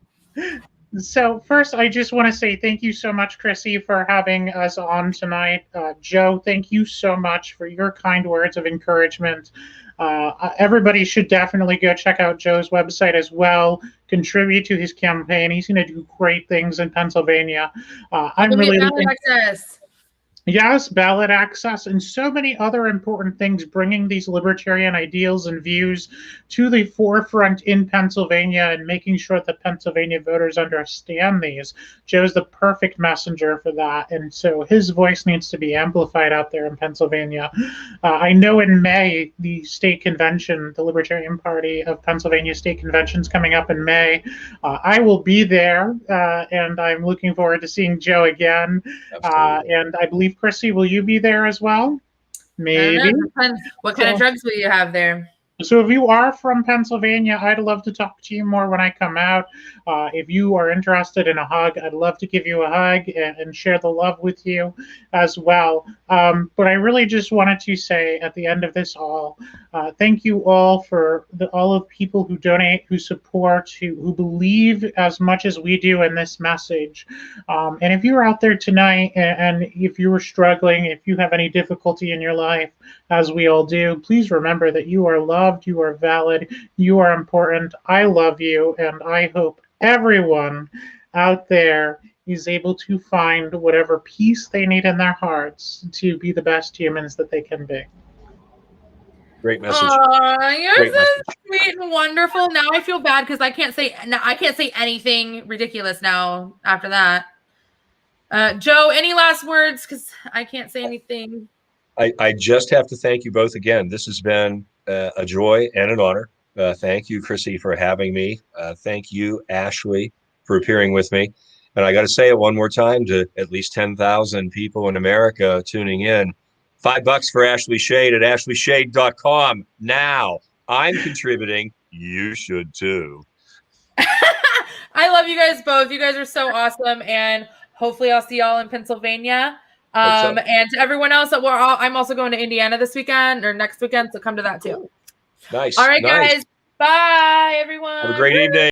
B: So first, I just want to say thank you so much, Kryssi, for having us on tonight. Joe, thank you so much for your kind words of encouragement. Everybody should definitely go check out Joe's website as well, contribute to his campaign. He's going to do great things in Pennsylvania. I'm really looking... Yes, ballot access and so many other important things, bringing these libertarian ideals and views to the forefront in Pennsylvania and making sure that Pennsylvania voters understand these. Joe's the perfect messenger for that, and so his voice needs to be amplified out there in Pennsylvania. I know in May, the state convention, the Libertarian Party of Pennsylvania state convention is coming up in May. I will be there, and I'm looking forward to seeing Joe again. And I believe, Kryssi, will you be there as well? Maybe.
A: What kind of drugs will you have there?
B: So if you are from Pennsylvania, I'd love to talk to you more when I come out. If you are interested in a hug, I'd love to give you a hug and share the love with you as well. But I really just wanted to say at the end of this all, thank you all for all of people who donate, who support, who believe as much as we do in this message. And if you're out there tonight and if you were struggling, if you have any difficulty in your life, as we all do, please remember that you are loved, you are valid, you are important. I love you, and I hope everyone out there is able to find whatever peace they need in their hearts to be the best humans that they can be.
C: Great message.
A: You're Great so message. Sweet and wonderful. Now I feel bad because I can't say anything ridiculous now after that. Joe, any last words? Because I can't say anything.
C: I just have to thank you both again. This has been a joy and an honor. Thank you, Kryssi, for having me. Thank you, Ashley, for appearing with me. And I got to say it one more time to at least 10,000 people in America tuning in. $5 for Ashley Shade at ashleyshade.com. Now, I'm contributing. You should too.
A: I love you guys both. You guys are so awesome. And hopefully I'll see y'all in Pennsylvania. And to everyone else, I'm also going to Indiana this weekend or next weekend, so come to that too.
C: Nice.
A: All right, guys. Bye, everyone.
C: Have a great evening.